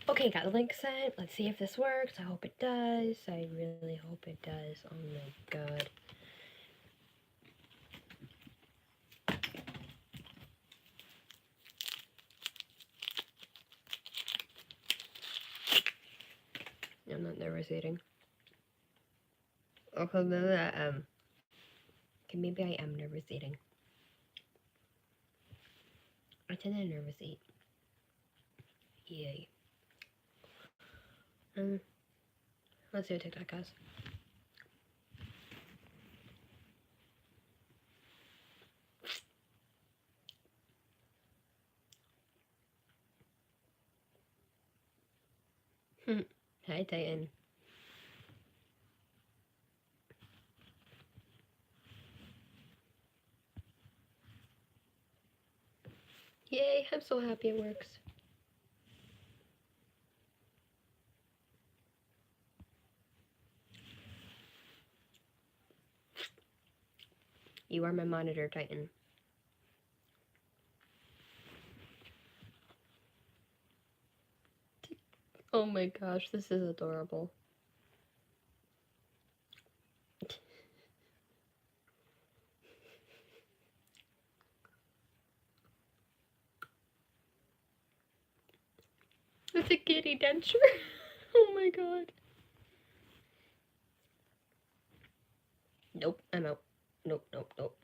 Okay, got the link sent. Let's see if this works. I hope it does. I really hope it does. Oh my god. I'm not nervous eating. Okay, okay, maybe I am nervous eating. I tend to nervous eat. Yay. Let's see what TikTok has. Hi, Titan. Yay, I'm so happy it works. You are my monitor, Titan. Oh my gosh, this is adorable. It's a kitty denture. Oh my god. Nope, I'm out. Nope, nope, nope.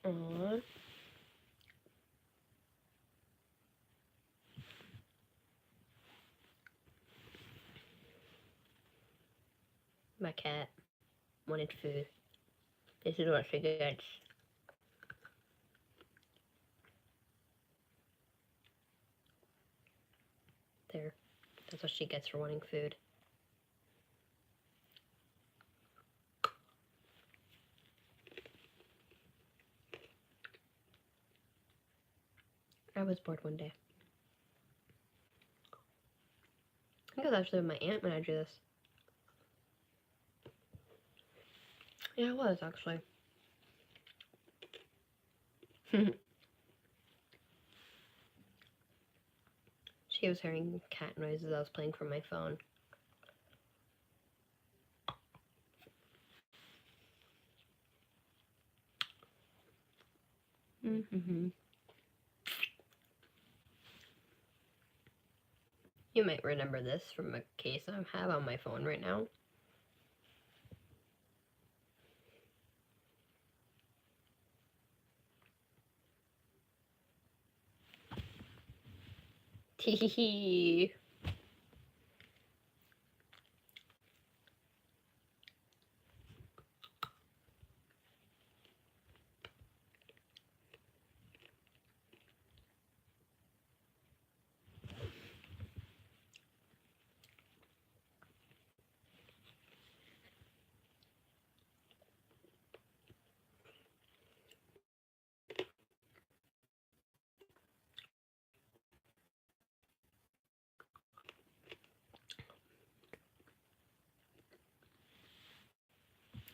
Aww. My cat wanted food. This is what she gets. There. That's what she gets for wanting food. I was bored one day. I think it was actually with my aunt when I drew this. Yeah, it was actually. She was hearing cat noises I was playing from my phone. Mm-hmm. You might remember this from a case I have on my phone right now. Teehee.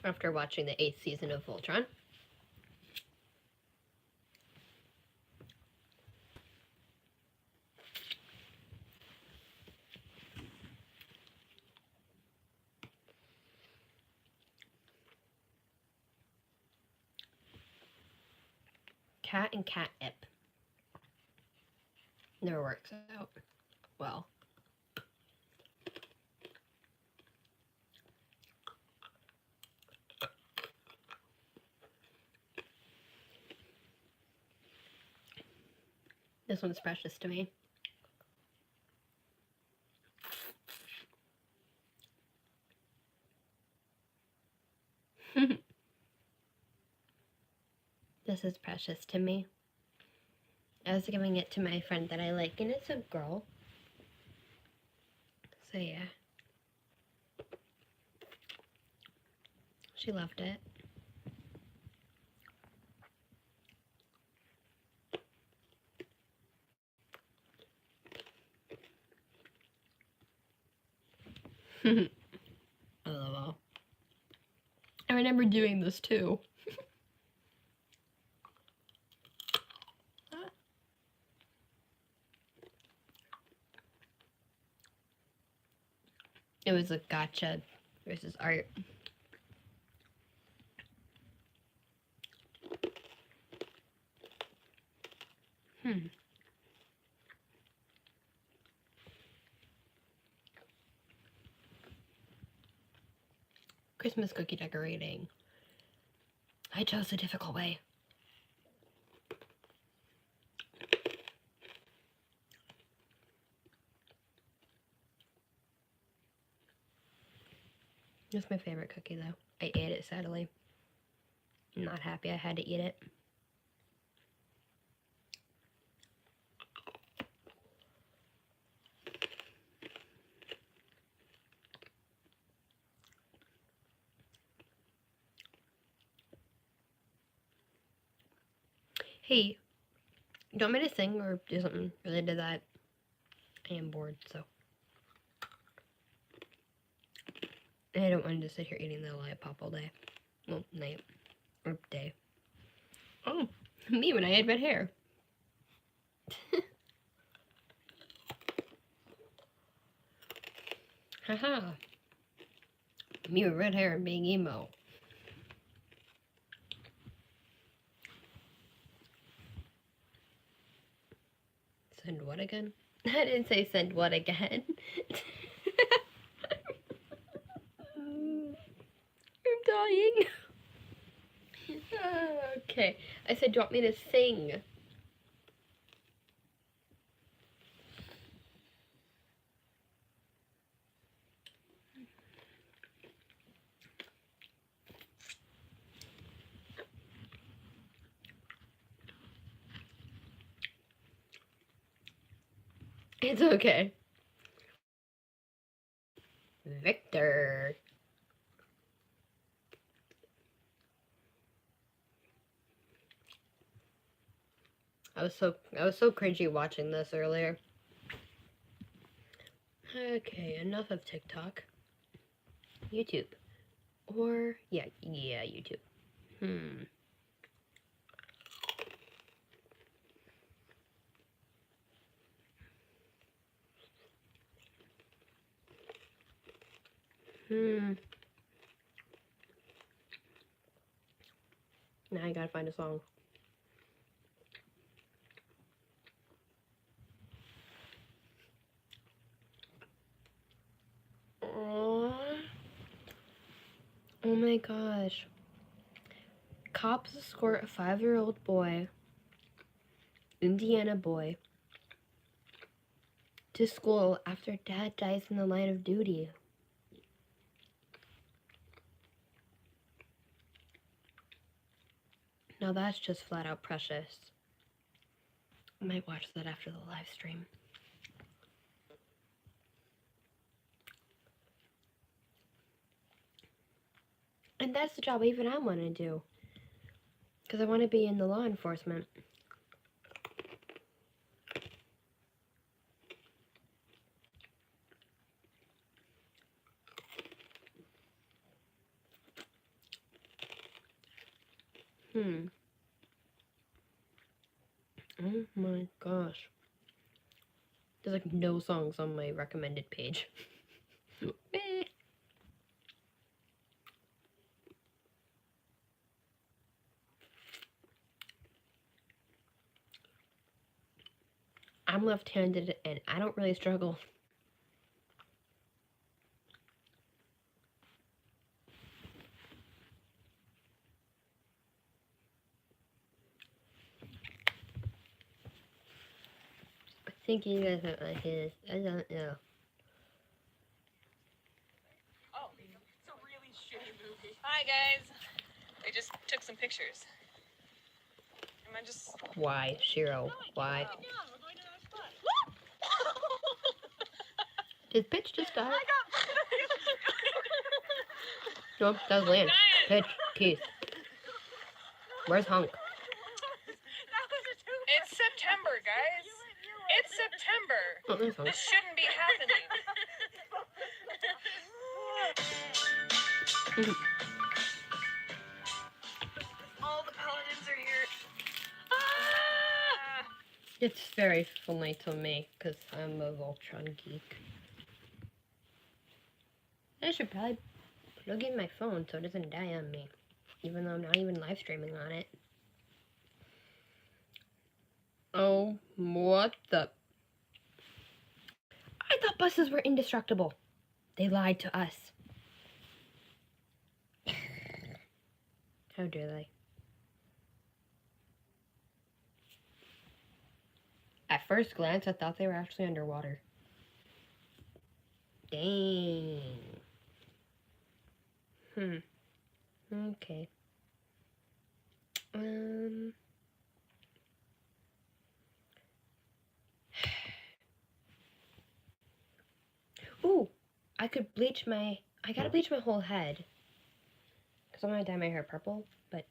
After watching the 8th season of Voltron. Cat and catnip. Never works out well. This one's precious to me. This is precious to me. I was giving it to my friend that I like, and it's a girl. So yeah. She loved it. LOL. I remember doing this too. It was a gotcha versus art. Christmas cookie decorating. I chose the difficult way. It's my favorite cookie though. I ate it sadly. I'm not happy I had to eat it. Hey, do you want me to sing or do something related to that? I am bored, so. I don't want to sit here eating the lollipop all day. Well, night. Or day. Oh, me when I had red hair. Haha. Me with red hair and being emo. Send what again? I didn't say send what again. I'm dying. Okay. I said, do you want me to sing? It's okay. Victor. I was so cringy watching this earlier. Okay, enough of TikTok. YouTube. Or yeah, YouTube. Now I gotta find a song. Aww. Oh my gosh. Cops escort a 5-year-old boy, Indiana boy, to school after dad dies in the line of duty. Now that's just flat out precious. I might watch that after the live stream. And that's the job even I want to do. Because I want to be in the law enforcement. Oh my gosh. There's like no songs on my recommended page. I'm left-handed and I don't really struggle. I think you guys don't like his. I don't know. Oh, it's a really shitty movie. Hi guys. I just took some pictures. Am I just... Why, Shiro? Why? We're going to another spot. Did Pitch just die? I got... Nope, that was Lance. Pitch, Keith. Where's Hunk? It's September, guys. It's September. Oh, there's Hunk. This shouldn't be happening. All the paladins are here. Ah! It's very funny to me because I'm a Voltron geek. I should probably plug in my phone so it doesn't die on me, even though I'm not even live streaming on it. Oh, what the? I thought buses were indestructible. They lied to us. How dare they? At first glance, I thought they were actually underwater. Dang. Okay. Ooh, I gotta bleach my whole head. Because I'm gonna dye my hair purple, but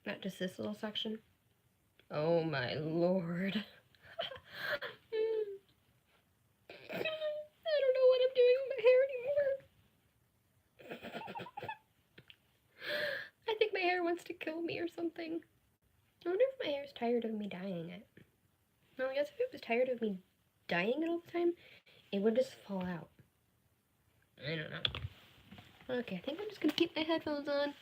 not just this little section. Oh my lord. I don't know what I'm doing with my hair anymore. I think my hair wants to kill me or something. I wonder if my hair is tired of me dyeing it. No, I guess if it was tired of me dyeing it all the time, it would just fall out. I don't know. Okay, I think I'm just gonna keep my headphones on.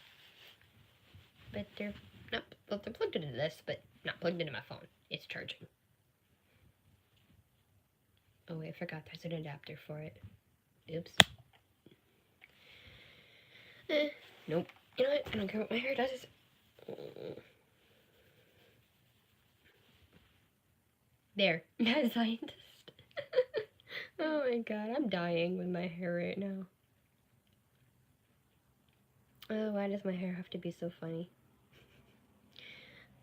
But they're not, well, they're plugged into this, but not plugged into my phone. It's charging. Oh wait, I forgot there's an adapter for it. Oops. Nope. You know what? I don't care what my hair does. There. Mad scientist. Oh my god, I'm dying with my hair right now. Oh, why does my hair have to be so funny?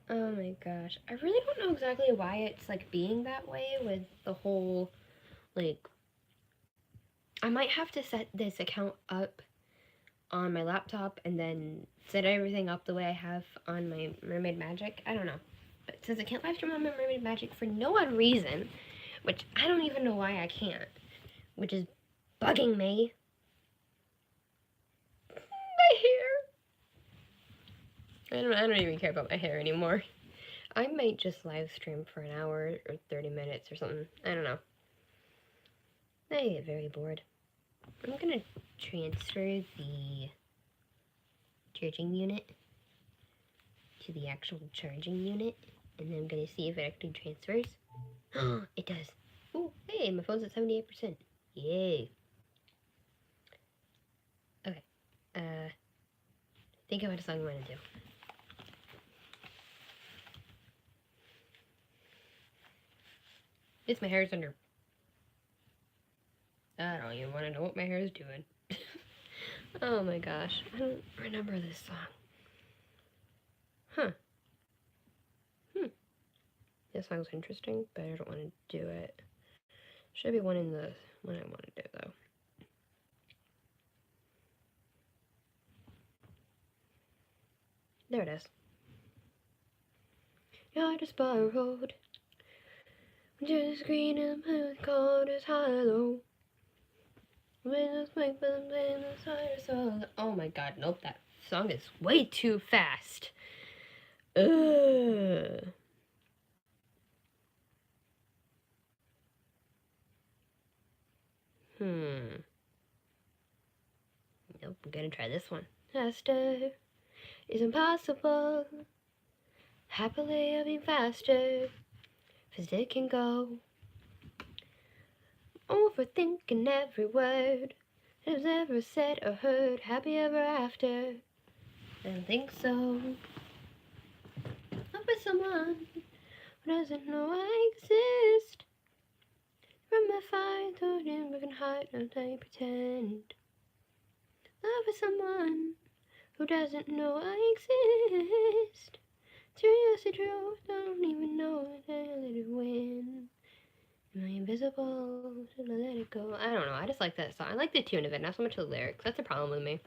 Oh my gosh. I really don't know exactly why it's like being that way with the whole, like, I might have to set this account up on my laptop and then set everything up the way I have on my Mermaid Magic. I don't know. But since I can't live stream on my Mermaid Magic for no odd reason, which I don't even know why I can't, which is bugging me. My hair. I don't even care about my hair anymore. I might just live stream for an hour or 30 minutes or something. I don't know. I get very bored. I'm gonna transfer the charging unit to the actual charging unit, and then I'm gonna see if it actually transfers. It does. Oh, hey, my phone's at 78%. Yay. Okay. Think about a song I want to do. It's my hair's under. I don't even want to know what my hair is doing. Oh my gosh, I don't remember this song. Huh. This song's interesting, but I don't want to do it. Should be one in the one I want to do though. There it is. You're just borrowed. Just green and blue, cold as hollow. Oh my god, nope, that song is way too fast. Ugh. Nope, I'm gonna try this one. Faster is impossible. Happily living faster, as it can go. Overthinking every word that was ever said or heard. Happy ever after. I don't think so. Love with someone who doesn't know I exist. From my fire, through him, we can hide, no time pretend. Love with someone who doesn't know I exist. Seriously true, don't even know it, I let it win. Am I invisible? Should I let it go? I don't know, I just like that song. I like the tune of it, not so much the lyrics. That's the problem with me.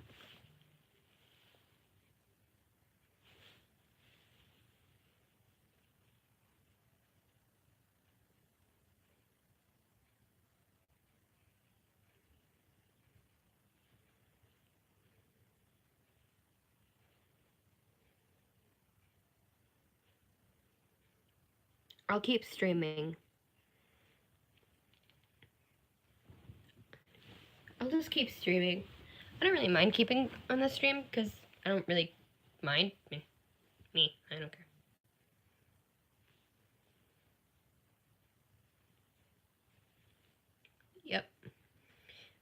I'll keep streaming. I'll just keep streaming. I don't really mind keeping on the stream because I don't really mind. Me, I don't care. Yep.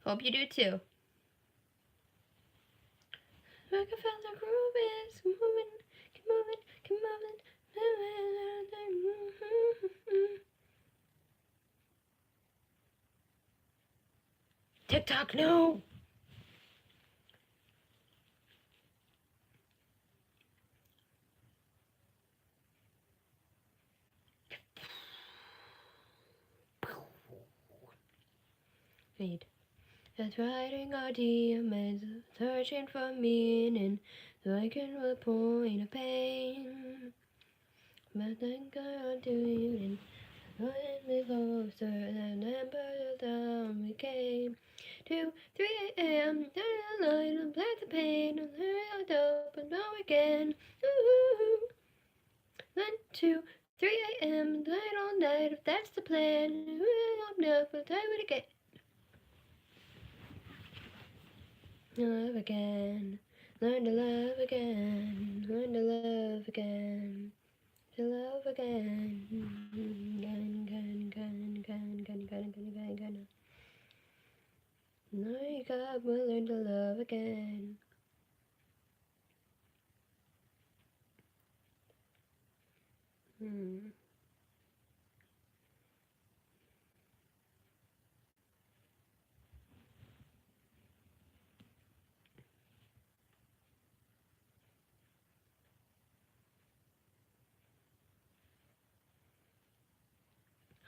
Hope you do too. I can feel the groove is moving, keep moving, keep moving. TikTok, no! Read. It's writing our demons, searching for meaning, so I can point of pain. But then God do you and pulling me closer, and never down we came. 2, 3 a.m. Turn the light and plant the pain, and hurry out up and go again. Ooh. 1, 2, 3 a.m. Light all night if that's the plan. I'm enough, I'll tell you what I get. Love again, learn to love again, learn to love again, to love again. My God will learn to love again.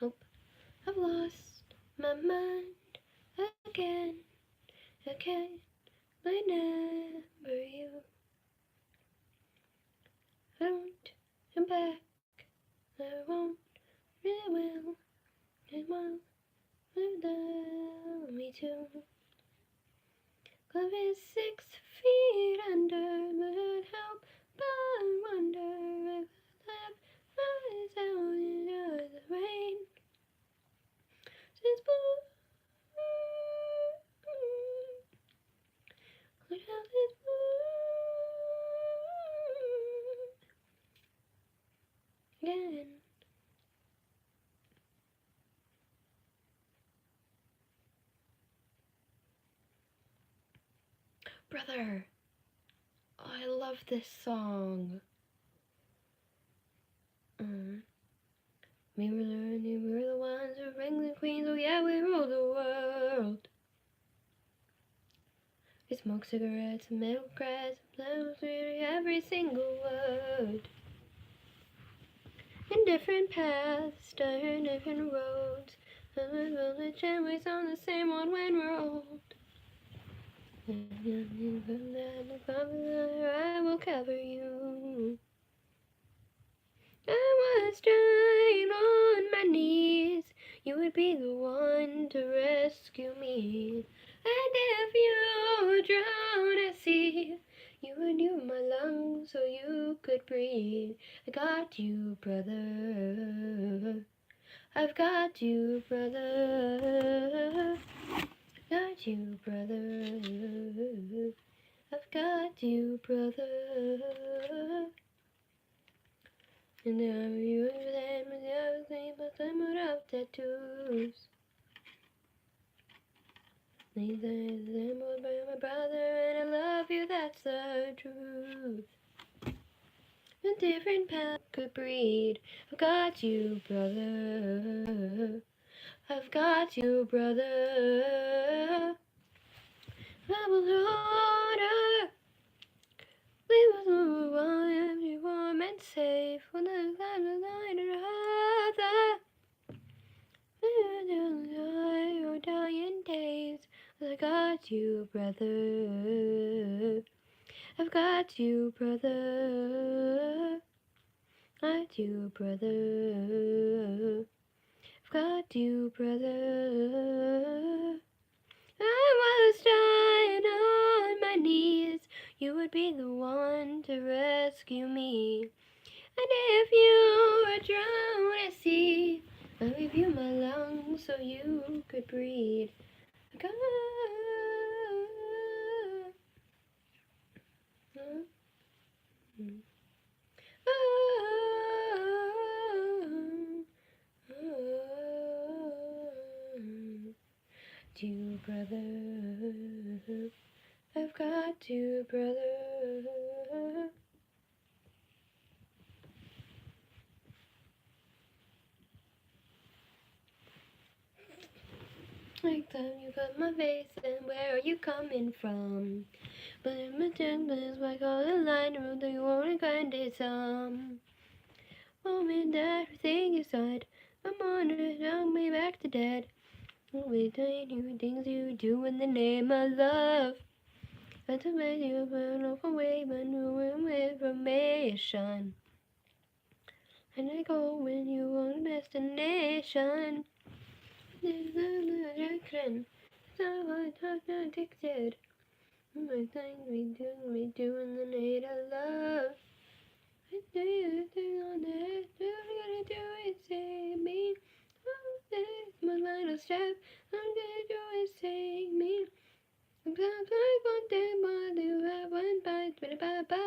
Hope I've lost my mind again. I can't remember you. I won't come back. I won't, really will. It won't allow me to. Love is 6 feet under, but help but wonder if love flies out into the rain. Since blue, look how this blue again. Brother, oh, I love this song. We were learning, we were the ones who rang the queens, oh yeah, we rule the world. We smoke cigarettes and milk grass, and every single word. In different paths, turn different roads, and we will the channels on the same one when we're old. I will cover you. I was dying on my knees. You would be the one to rescue me. And if you drown at sea, you would use my lungs so you could breathe. I got you, brother. I've got you, brother. Got you, brother. I've got you, brother. And now you and them and the other thing, but them without tattoos. These are them all by my brother, and I love you, that's the truth. A different path could breed. I've got you, brother. I've got you, brother. I was older. We was warm and safe when the light was lighted other. Your dying days. I got you, brother. I've got you, brother. Got you, brother. I've got you, brother. I was dying on my knees. You would be the one to rescue me. And if you were drowned at sea, I'll give you my lungs so you could breathe. God. Two brothers, I've got two brothers. Next time you got my face, and where are you coming from? But in my tongue, is like all the line, do you wanna grind it some? Mom and dad, everything you said, I'm on it, I'll be back to dead. Always telling you things you do in the name of love. I to make you run off away, but no information. And I go when you want a destination. There's a direction. So I talk addicted. My things we do in the name of love. I do everything on that. All I gotta do is say me. That's my final step. All I gotta do is say me. Sometimes I want them all to have one bite, but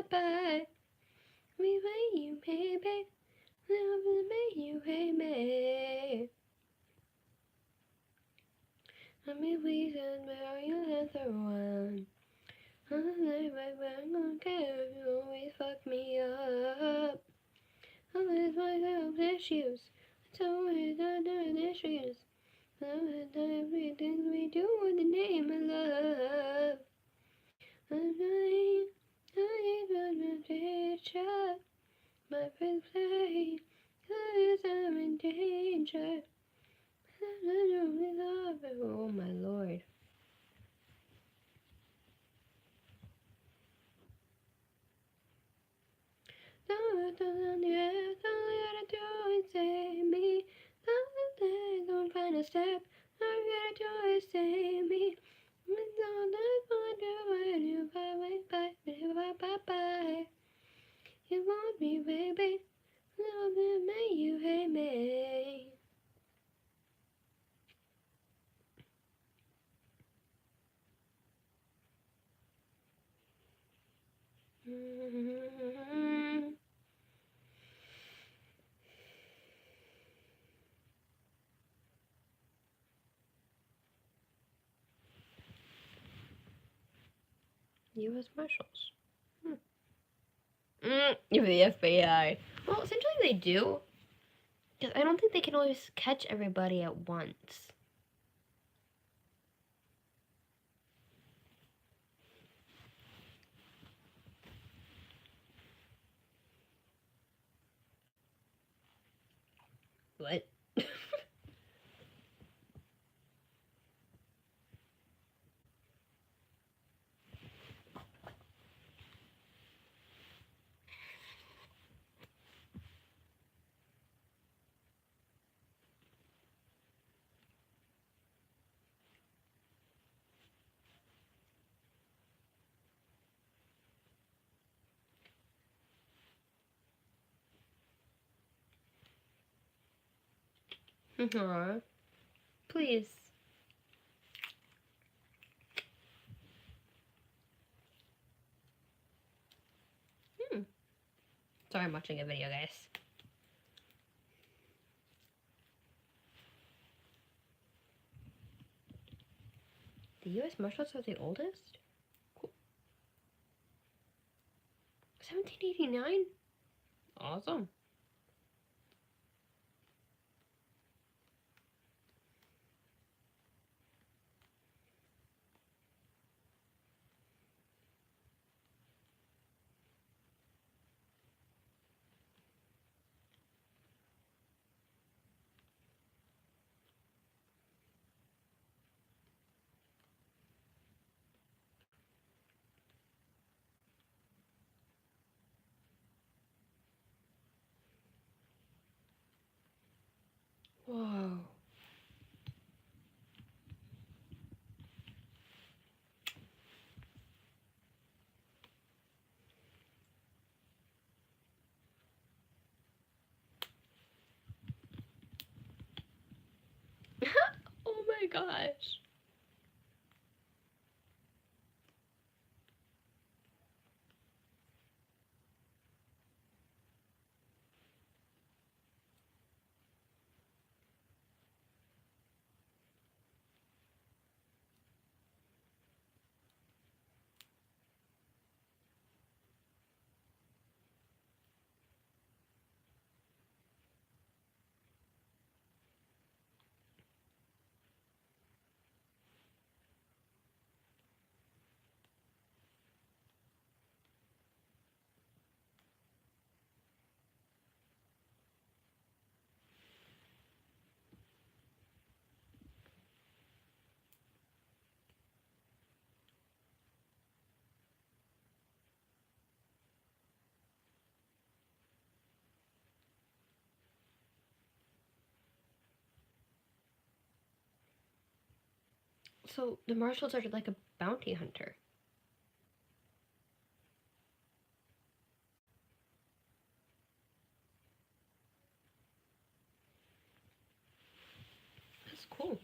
bye. We may you, baby. Love may you hate me. I mean, we said, where you answer one. I'm gonna care if you always fuck me up. Always myself issues. It's always other issues. Always everything we do in the name of love. I'm gonna take shot. My friends say, I'm in danger. Oh my lord. All you gotta do is say me. Don't find a step. All you gotta do is say me. It's all I want to when you bye. You want me, baby. Love me, you hate me. U.S. Marshals. You're the FBI. Well, essentially they do. Because I don't think they can always catch everybody at once. What? Aww. Please. Sorry, I'm watching a video, guys. The U.S. Marshals are the oldest? Cool. 1789? Awesome. my gosh. So the marshals are like a bounty hunter. That's cool.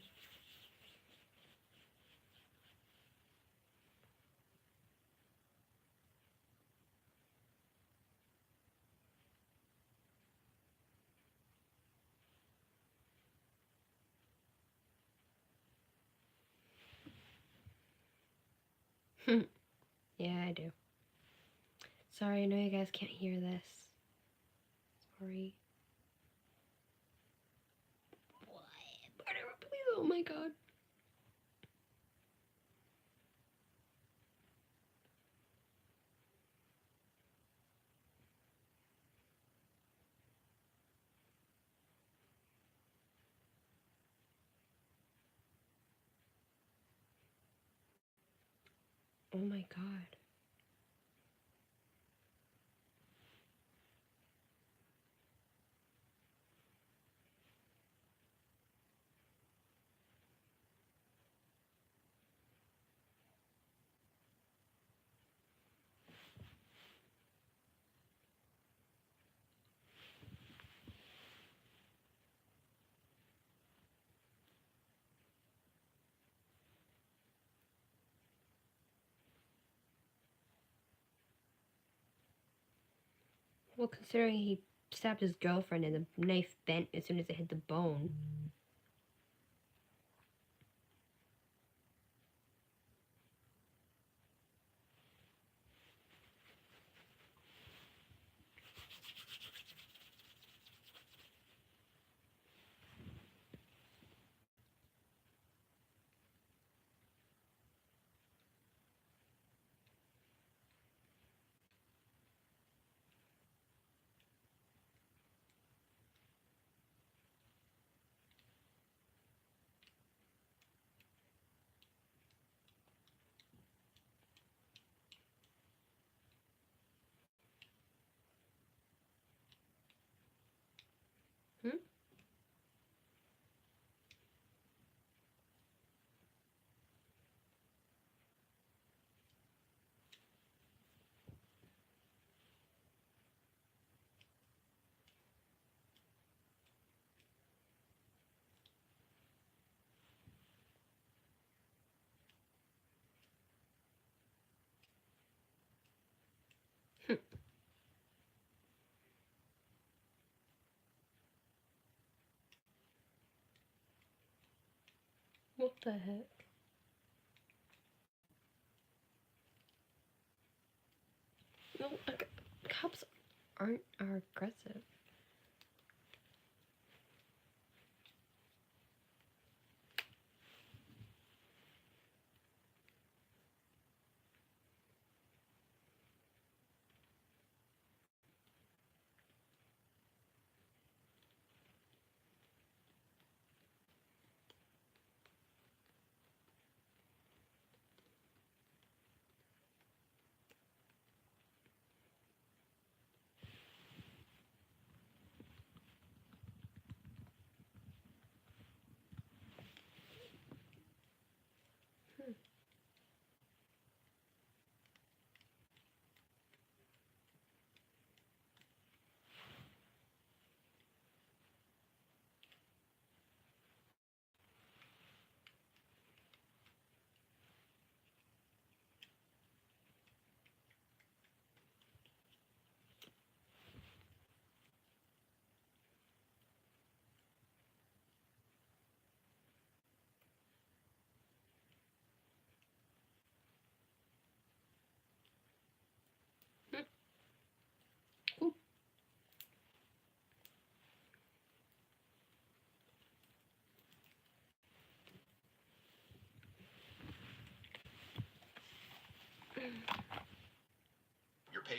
Yeah, I do. Sorry, I know you guys can't hear this. Sorry. Oh my god. Oh my god. Well, considering he stabbed his girlfriend and the knife bent as soon as it hit the bone. Hmm? What the heck? No, cops are aggressive.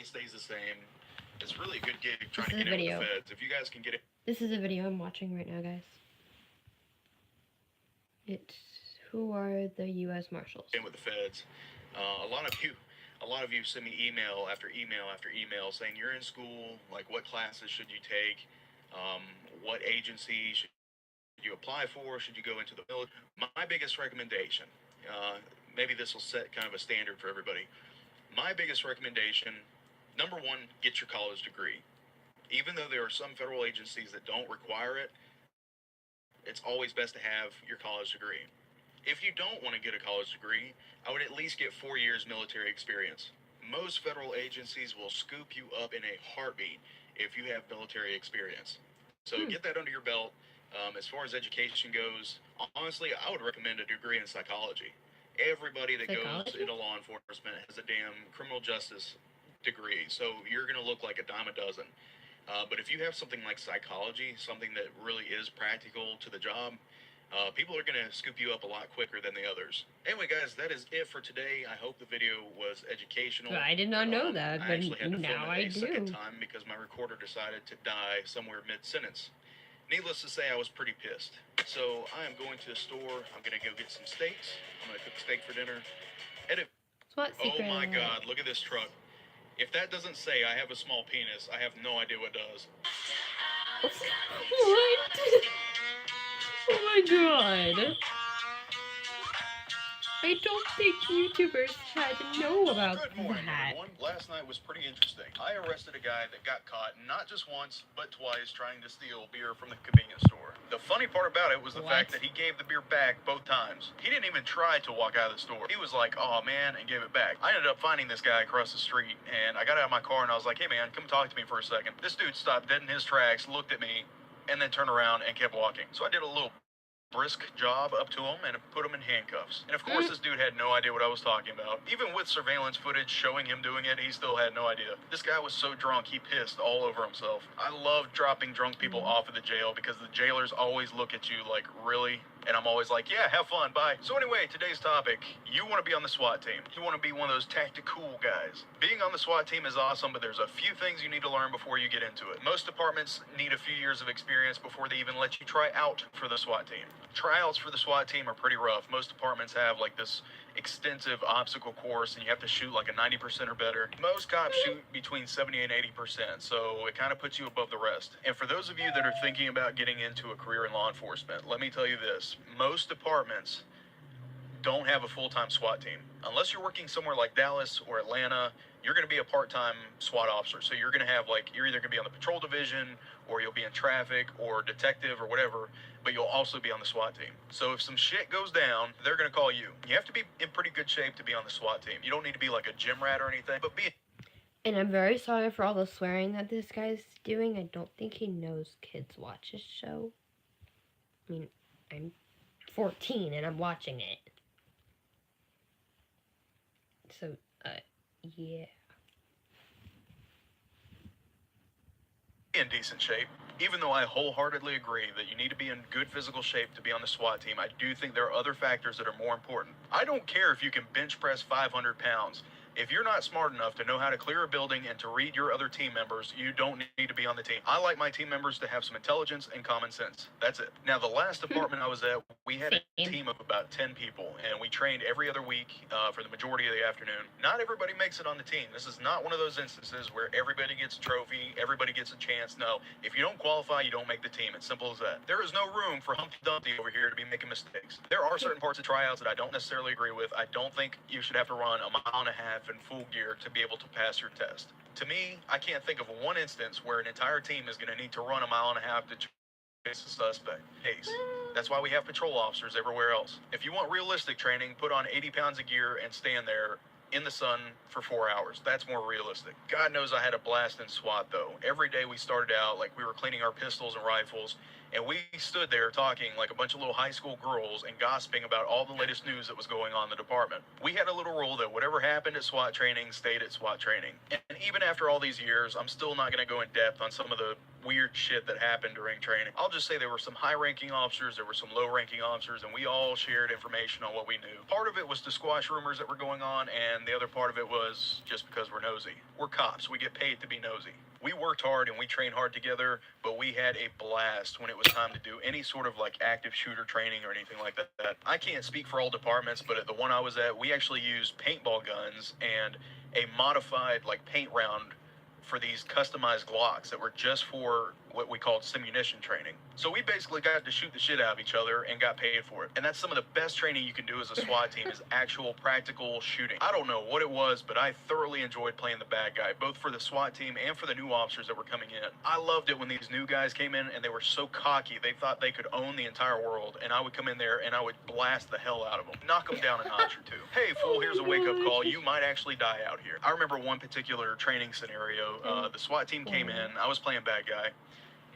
pay stays the same. It's really a good gig trying This to is get a in with video. the feds. If you guys can get it This is a video I'm watching right now, guys. It's who are the U.S. Marshals? in with the feds, a lot of you send me email after email after email saying you're in school, like what classes should you take, what agency should you apply for, should you go into the military. My biggest recommendation, maybe this will set kind of a standard for everybody. My biggest recommendation, number one, get your college degree. Even though there are some federal agencies that don't require it, it's always best to have your college degree. If you don't want to get a college degree, I would at least get 4 years military experience. Most federal agencies will scoop you up in a heartbeat if you have military experience. So get that under your belt. As far as education goes, honestly, I would recommend a degree in psychology. Everybody that goes into law enforcement has a damn criminal justice degree, so you're going to look like a dime a dozen. But if you have something like psychology, something that really is practical to the job, people are going to scoop you up a lot quicker than the others. Anyway, guys, that is it for today. I hope the video was educational. I did not know that, I but actually had to film now it I a second do. time because my recorder decided to die somewhere mid-sentence. Needless to say, I was pretty pissed. So I am going to the store. I'm going to go get some steaks. I'm going to cook steak for dinner. Edit. SWAT Oh secret. my God, look at this truck. If that doesn't say I have a small penis, I have no idea what does. What? Oh my God. I don't think YouTubers had to know about Good morning, that. everyone. Last night was pretty interesting. I arrested a guy that got caught not just once, but twice trying to steal beer from the convenience store. The funny part about it was the fact that he gave the beer back both times. He didn't even try to walk out of the store. He was like, oh man, and gave it back. I ended up finding this guy across the street, and I got out of my car and I was like, hey man, come talk to me for a second. This dude stopped dead in his tracks, looked at me, and then turned around and kept walking. So I did a little brisk job up to him and put him in handcuffs. And of course this dude had no idea what I was talking about. Even with surveillance footage showing him doing it, he still had no idea. This guy was so drunk he pissed all over himself. I love dropping drunk people off at the jail because the jailers always look at you like, really? And I'm always like, yeah, have fun, bye. So anyway, today's topic, you want to be on the SWAT team. You want to be one of those tactical guys. Being on the SWAT team is awesome, but there's a few things you need to learn before you get into it. Most departments need a few years of experience before they even let you try out for the SWAT team. Tryouts for the SWAT team are pretty rough. Most departments have like this extensive obstacle course and you have to shoot like a 90% or better. Most cops shoot between 70 and 80%, so it kind of puts you above the rest. And for those of you that are thinking about getting into a career in law enforcement, let me tell you this. Most departments don't have a full-time SWAT team. Unless you're working somewhere like Dallas or Atlanta, you're going to be a part-time SWAT officer. So you're going to have like, you're either going to be on the patrol division or you'll be in traffic or detective or whatever, but you'll also be on the SWAT team. So if some shit goes down, they're going to call you. You have to be in pretty good shape to be on the SWAT team. You don't need to be like a gym rat or anything, but be. And I'm very sorry for all the swearing that this guy's doing. I don't think he knows kids watch his show. I mean, I'm 14 and I'm watching it. So, yeah. In decent shape. Even though I wholeheartedly agree that you need to be in good physical shape to be on the SWAT team, I do think there are other factors that are more important. I don't care if you can bench press 500 pounds. If you're not smart enough to know how to clear a building and to read your other team members, you don't need to be on the team. I like my team members to have some intelligence and common sense. That's it. Now, the last department I was at, we had a team of about 10 people, and we trained every other week for the majority of the afternoon. Not everybody makes it on the team. This is not one of those instances where everybody gets a trophy, everybody gets a chance. No, if you don't qualify, you don't make the team. It's simple as that. There is no room for Humpty Dumpty over here to be making mistakes. There are certain parts of tryouts that I don't necessarily agree with. I don't think you should have to run a mile and a half in full gear to be able to pass your test. To me, I can't think of one instance where an entire team is going to need to run a mile and a half to chase a suspect. Pace. That's why we have patrol officers everywhere else. If you want realistic training, put on 80 pounds of gear and stand there in the sun for 4 hours. That's more realistic. God knows I had a blast in SWAT though. Every day we started out like we were cleaning our pistols and rifles, and we stood there talking like a bunch of little high school girls and gossiping about all the latest news that was going on in the department. We had a little rule that whatever happened at SWAT training stayed at SWAT training. And even after all these years, I'm still not going to go in depth on some of the weird shit that happened during training. I'll just say there were some high-ranking officers, there were some low-ranking officers, and we all shared information on what we knew. Part of it was to squash rumors that were going on, and the other part of it was just because we're nosy. We're cops. We get paid to be nosy. We worked hard and we trained hard together, but we had a blast when it was time to do any sort of like active shooter training or anything like that. I can't speak for all departments, but at the one I was at, we actually used paintball guns and a modified like paint round for these customized Glocks that were just for what we called simunition training. So we basically got to shoot the shit out of each other and got paid for it. And that's some of the best training you can do as a SWAT team is actual practical shooting. I don't know what it was, but I thoroughly enjoyed playing the bad guy, both for the SWAT team and for the new officers that were coming in. I loved it when these new guys came in and they were so cocky, they thought they could own the entire world, and I would come in there and I would blast the hell out of them, knock them down a notch or two. Hey fool, here's a wake-up call. You might actually die out here. I remember one particular training scenario. The SWAT team came in, I was playing bad guy,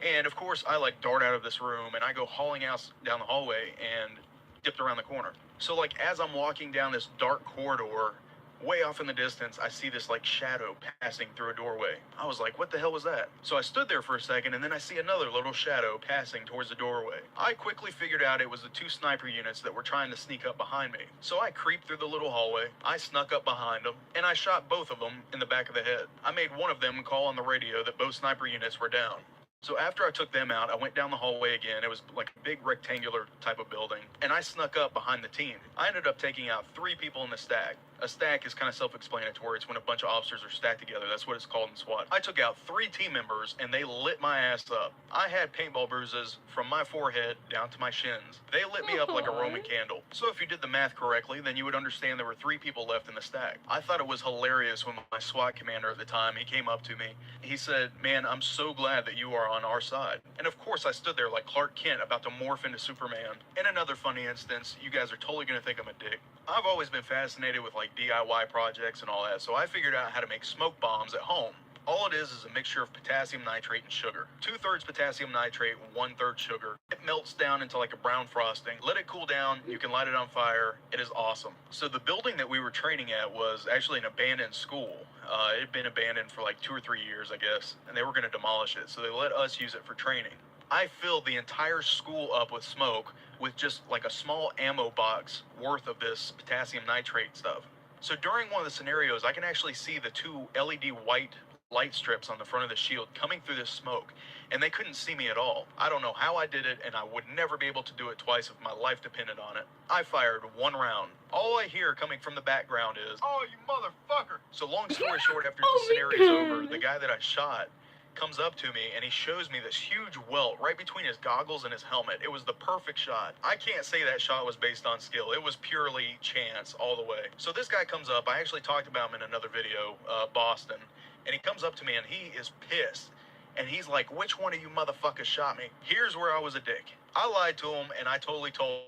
and of course I like dart out of this room and I go hauling out down the hallway and dipped around the corner. So like as I'm walking down this dark corridor, way off in the distance, I see this like shadow passing through a doorway. I was like, what the hell was that? So I stood there for a second and then I see another little shadow passing towards the doorway. I quickly figured out it was the two sniper units that were trying to sneak up behind me. So I creeped through the little hallway, I snuck up behind them, and I shot both of them in the back of the head. I made one of them call on the radio that both sniper units were down. So after I took them out, I went down the hallway again. It was like a big rectangular type of building, and I snuck up behind the team. I ended up taking out 3 people in the stack. A stack is kind of self-explanatory. It's when a bunch of officers are stacked together. That's what it's called in SWAT. I took out 3 team members, and they lit my ass up. I had paintball bruises from my forehead down to my shins. They lit me up like a Roman candle. So if you did the math correctly, then you would understand there were 3 people left in the stack. I thought it was hilarious when my SWAT commander at the time, he came up to me. He said, "Man, I'm so glad that you are on our side." And of course I stood there like Clark Kent about to morph into Superman. In another funny instance, you guys are totally gonna think I'm a dick. I've always been fascinated with like DIY projects and all that, so I figured out how to make smoke bombs at home. All it is a mixture of potassium nitrate and sugar. 2/3 potassium nitrate, 1/3 sugar. It melts down into like a brown frosting. Let it cool down, you can light it on fire. It is awesome. So the building that we were training at was actually an abandoned school. It had been abandoned for like 2 or 3 years, I guess, and they were gonna demolish it, so they let us use it for training. I filled the entire school up with smoke with just like a small ammo box worth of this potassium nitrate stuff. So during one of the scenarios, I can actually see the 2 LED white light strips on the front of the shield coming through this smoke, and they couldn't see me at all. I don't know how I did it, and I would never be able to do it twice if my life depended on it. I fired 1 round. All I hear coming from the background is, "Oh, you motherfucker." So long story short, after the scenario's over, the guy that I shot comes up to me and he shows me this huge welt right between his goggles and his helmet. It was the perfect shot. I can't say that shot was based on skill. It was purely chance all the way. So this guy comes up. I actually talked about him in another video, Boston, and he comes up to me and he is pissed. And he's like, "Which one of you motherfuckers shot me?" Here's where I was a dick. I lied to him and I totally told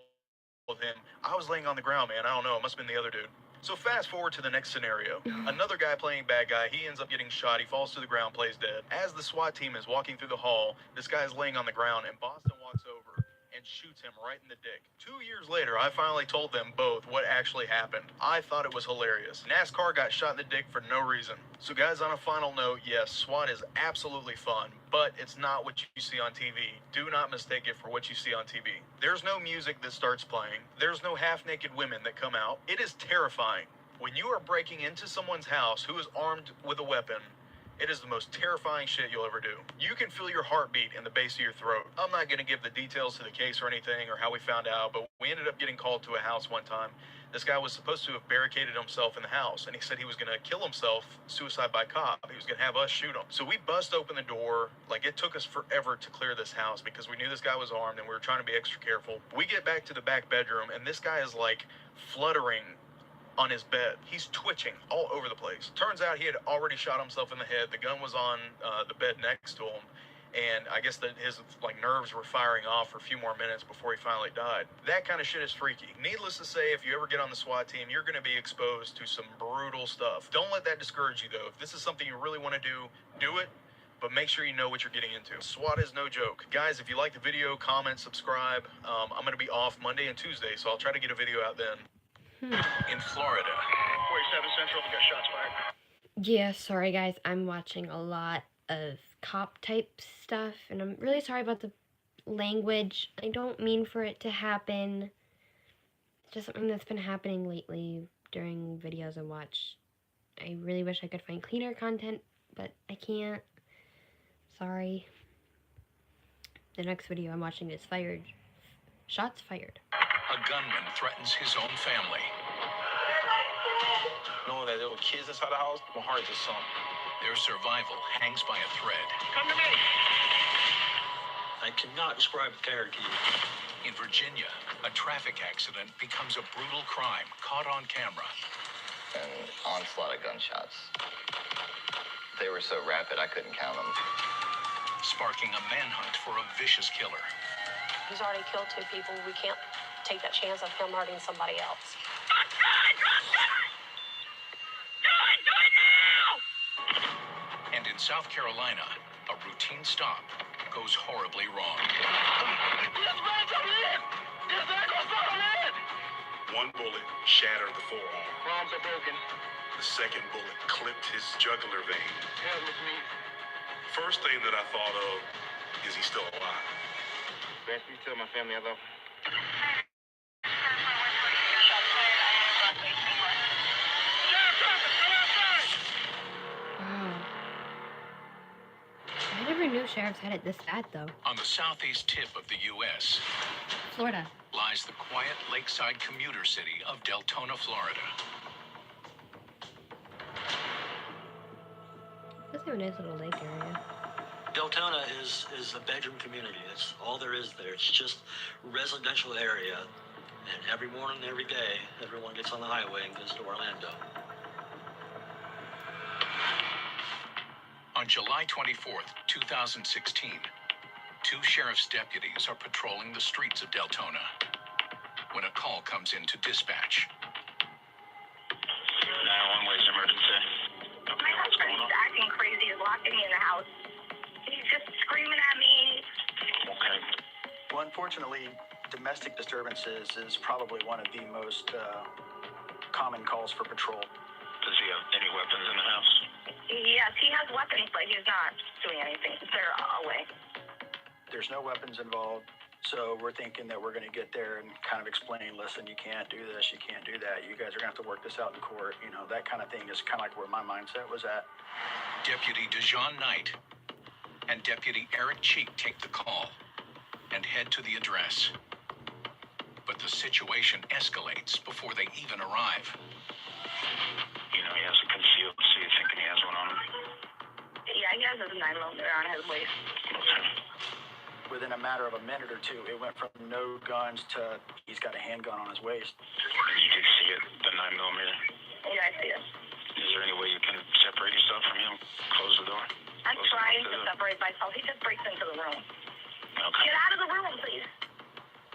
him I was laying on the ground, man. I don't know. It must have been the other dude. So fast forward to the next scenario. Another guy playing bad guy, he ends up getting shot. He falls to the ground, plays dead. As the SWAT team is walking through the hall, this guy is laying on the ground, and Boston walks over and shoots him right in the dick. 2 years later, I finally told them both what actually happened. I thought it was hilarious. NASCAR got shot in the dick for no reason. So guys, on a final note, yes, SWAT is absolutely fun, but it's not what you see on TV. Do not mistake it for what you see on TV. There's no music that starts playing. There's no half-naked women that come out. It is terrifying. When you are breaking into someone's house who is armed with a weapon, it is the most terrifying shit you'll ever do. You can feel your heartbeat in the base of your throat. I'm not going to give the details to the case or anything or how we found out, but we ended up getting called to a house one time. This guy was supposed to have barricaded himself in the house, and he said he was going to kill himself, suicide by cop. He was going to have us shoot him. So we bust open the door. Like, it took us forever to clear this house because we knew this guy was armed and we were trying to be extra careful. We get back to the back bedroom, and this guy is like fluttering on his bed. He's twitching all over the place. Turns out he had already shot himself in the head. The gun was on the bed next to him, and I guess that his like nerves were firing off for a few more minutes before he finally died. That kind of shit is freaky. Needless to say, if you ever get on the SWAT team, you're going to be exposed to some brutal stuff. Don't let that discourage you though. If this is something you really want to do it, but make sure you know what you're getting into. SWAT is no joke. Guys, if you like the video, comment, subscribe. I'm going to be off Monday and Tuesday, so I'll try to get a video out then. In Florida. 47 Central, we got shots fired. Yeah, sorry guys, I'm watching a lot of cop type stuff, and I'm really sorry about the language. I don't mean for it to happen. It's just something that's been happening lately during videos I watch. I really wish I could find cleaner content, but I can't. Sorry. The next video I'm watching is fired. Shots fired. A gunman threatens his own family. Knowing that there were kids inside the house, my heart just sunk. Their survival hangs by a thread. Come to me! I cannot describe the terror to you. In Virginia, a traffic accident becomes a brutal crime caught on camera. An onslaught of gunshots. They were so rapid I couldn't count them. Sparking a manhunt for a vicious killer. He's already killed 2 people. We can't take that chance of him hurting somebody else. And in South Carolina, a routine stop goes horribly wrong. One bullet shattered the forearm. Arms are broken. The second bullet clipped his jugular vein. Head with me. First thing that I thought of is he's still alive. Best you tell my family I love them. Wow. I never knew sheriffs had it this bad, though. On the southeast tip of the U.S. Florida. lies the quiet lakeside commuter city of Deltona, Florida. That's a nice little lake area. Deltona is a bedroom community. That's all there is there. It's just residential area. And every morning, every day, everyone gets on the highway and goes to Orlando. On July 24th, 2016, 2 sheriff's deputies are patrolling the streets of Deltona when a call comes in to dispatch. 911, what is emergency? My husband's acting crazy. He's locking me in the house. He's just screaming at me. Okay. Well, unfortunately, domestic disturbances is probably one of the most common calls for patrol. Does he have any weapons in the house? Yes, he has weapons, but he's not doing anything. They're away. There's no weapons involved, so we're thinking that we're going to get there and kind of explain, listen, you can't do this, you can't do that. You guys are going to have to work this out in court. You know, that kind of thing is kind of like where my mindset was at. Deputy Dejon Knight and Deputy Eric Cheek take the call and head to the address. But the situation escalates before they even arrive. You know, he has a concealed, so you're thinking he has one on him? Yeah, he has his 9mm on his waist. Okay. Within a matter of a minute or two, it went from no guns to he's got a handgun on his waist. You can see it, the 9mm. Yeah, I see it. Is there any way you can separate yourself from him? Close the door? I'm trying to separate myself. He just breaks into the room. Okay. Get out of the room, please.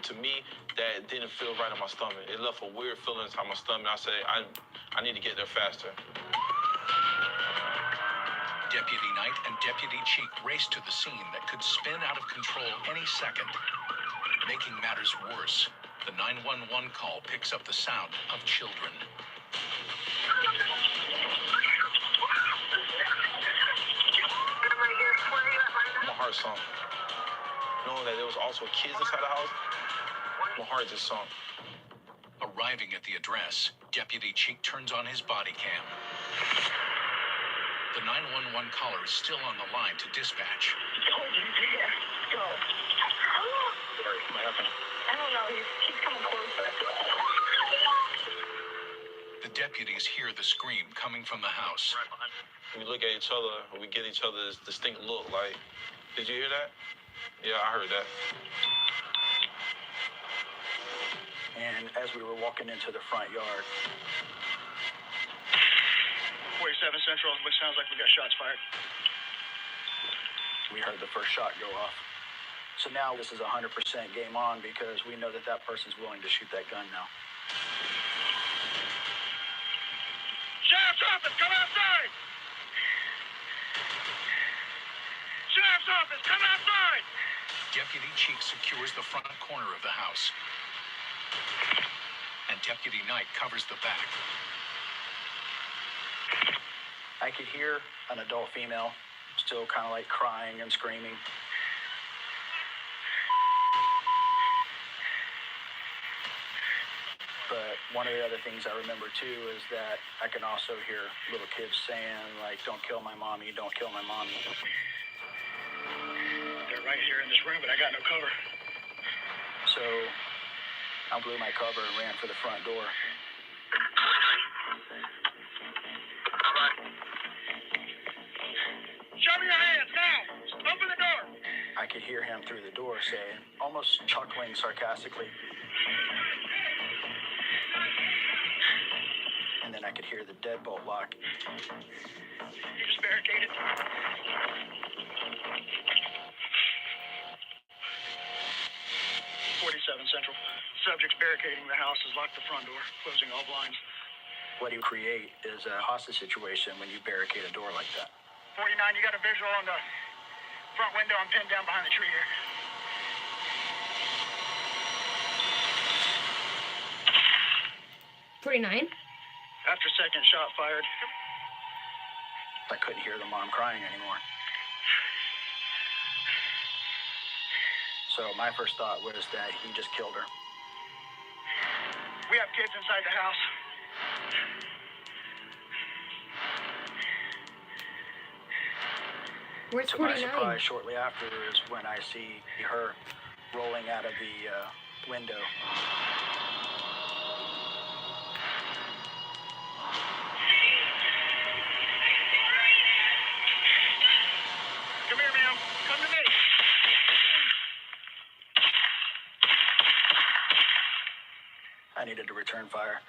To me, that didn't feel right in my stomach. It left a weird feeling inside my stomach. I said, I need to get there faster. Deputy Knight and Deputy Cheek race to the scene that could spin out of control any second. Making matters worse, the 911 call picks up the sound of children. My heart sunk. Knowing that there was also kids inside the house, my heart just sunk. Arriving at the address, Deputy Cheek turns on his body cam. The 911 caller is still on the line to dispatch. Oh, he's there. Go. Sorry, what happened? I don't know. He keeps coming closer. The deputies hear the scream coming from the house. Right behind me. We look at each other, we get each other this distinct look like, did you hear that? Yeah, I heard that. And as we were walking into the front yard, 47 Central, which sounds like we got shots fired. we heard the first shot go off. So now this is 100% game on because we know that that person's willing to shoot that gun now. Sheriff's office, come outside! Sheriff's office, come outside! Deputy Cheek secures the front corner of the house, and Deputy Knight covers the back. I could hear an adult female still kind of like crying and screaming. But one of the other things I remember too is that I can also hear little kids saying like, "Don't kill my mommy, don't kill my mommy." They're right here in this room, but I got no cover. So I blew my cover and ran for the front door. Show me your hands now. Open the door. I could hear him through the door saying, almost chuckling sarcastically. And then I could hear the deadbolt lock. You just barricaded. 47 Central. Subject's barricading the house, has locked the front door, closing all blinds. What you create is a hostage situation when you barricade a door like that. 49, you got a visual on the front window. I'm pinned down behind the tree here. $49. After second shot fired. I couldn't hear the mom crying anymore. So my first thought was that he just killed her. We have kids inside the house. Where's To my 49? surprise, shortly after is when I see her rolling out of the window. Come here, ma'am. Come to me. I needed to return fire,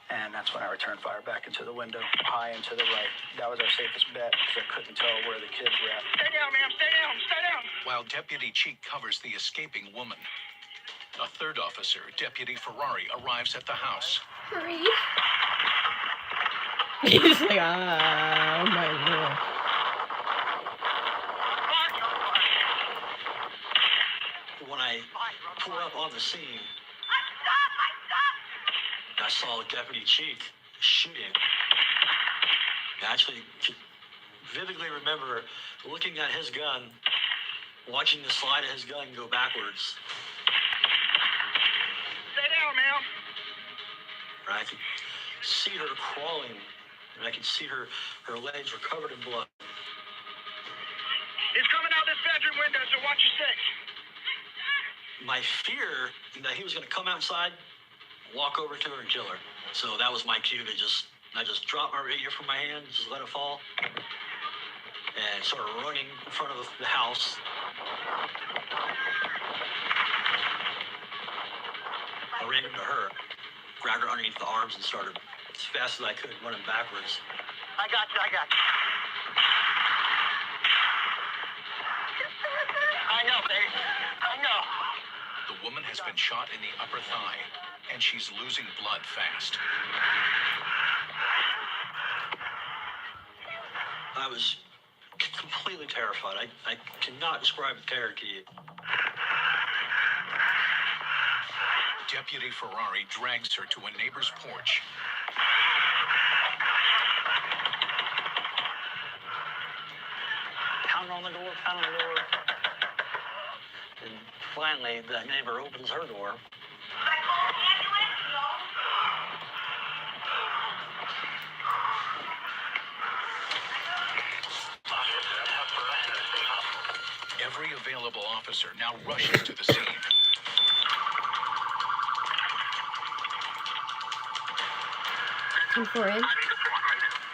and that's when I returned fire back into the window, high and to the right. That was our safest bet because I couldn't tell where the kids were at. Stay down, ma'am. Stay down. Stay down. While Deputy Cheek covers the escaping woman, a third officer, Deputy Ferrari, arrives at the house. Hurry. He's like, oh my lord. When I pulled up on the scene, I saw Deputy Cheek shooting. I actually could vividly remember looking at his gun, watching the slide of his gun go backwards. Stay down, ma'am. And I could see her crawling, and I could see her legs were covered in blood. He's coming out this bedroom window, so watch your six. My fear that he was going to come outside, walk over to her and kill her. So that was my cue to I just dropped my radio from my hand, just let it fall, and started running in front of the house. I ran into her, grabbed her underneath the arms, and started as fast as I could running backwards. I got you. I know, baby. I know. The woman has been shot in the upper thigh, and she's losing blood fast. I was completely terrified. I cannot describe the terror to you. Deputy Ferrari drags her to a neighbor's porch. Pounding on the door. And finally, the neighbor opens her door. Every available officer now rushes to the scene. For him.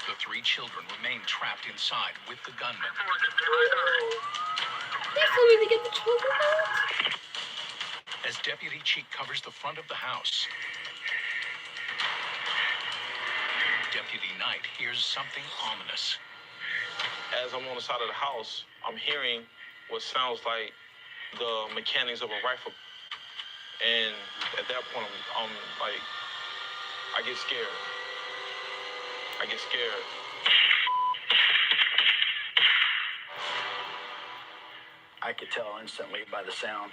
The three children remain trapped inside with the gunman. Please tell me to get the children out. As Deputy Cheek covers the front of the house, Deputy Knight hears something ominous. As I'm on the side of the house, I'm hearing what sounds like the mechanics of a rifle. And at that point, I'm like, I get scared. I could tell instantly by the sound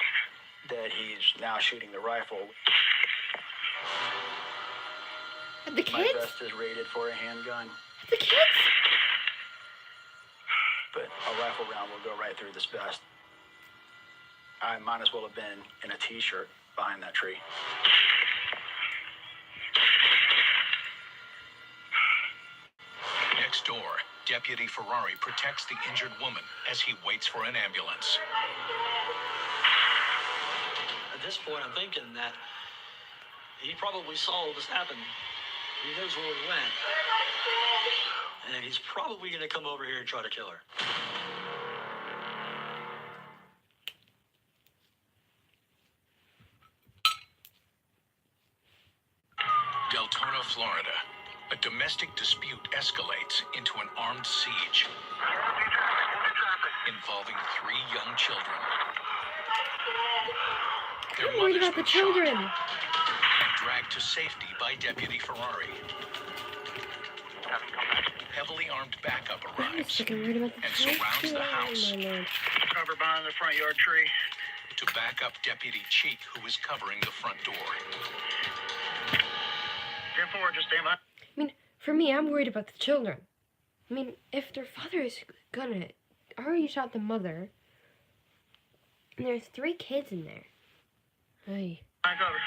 that he's now shooting the rifle. At the My kids? vest is rated for a handgun. At the kids? But rifle round will go right through this vest. I might as well have been in a t-shirt behind that tree. Next door, Deputy Ferrari protects the injured woman as he waits for an ambulance. At this point, I'm thinking that he probably saw this happen. He knows where we went. And he's probably going to come over here and try to kill her. Deltona, Florida. A domestic dispute escalates into an armed siege involving 3 young children. Their I'm worried mothers about the were shot children. and dragged to safety by Deputy Ferrari. Heavily armed backup I'm arrives sick and worried about the and children. surrounds the house Oh, my Lord. Cover behind the front yard tree. to back up Deputy Cheek, who is covering the front door. 10-4, just stand by. I mean, for me, I'm worried about the children. I mean, if their father is gonna already shot the mother, and there's 3 kids in there. Ay. I cover.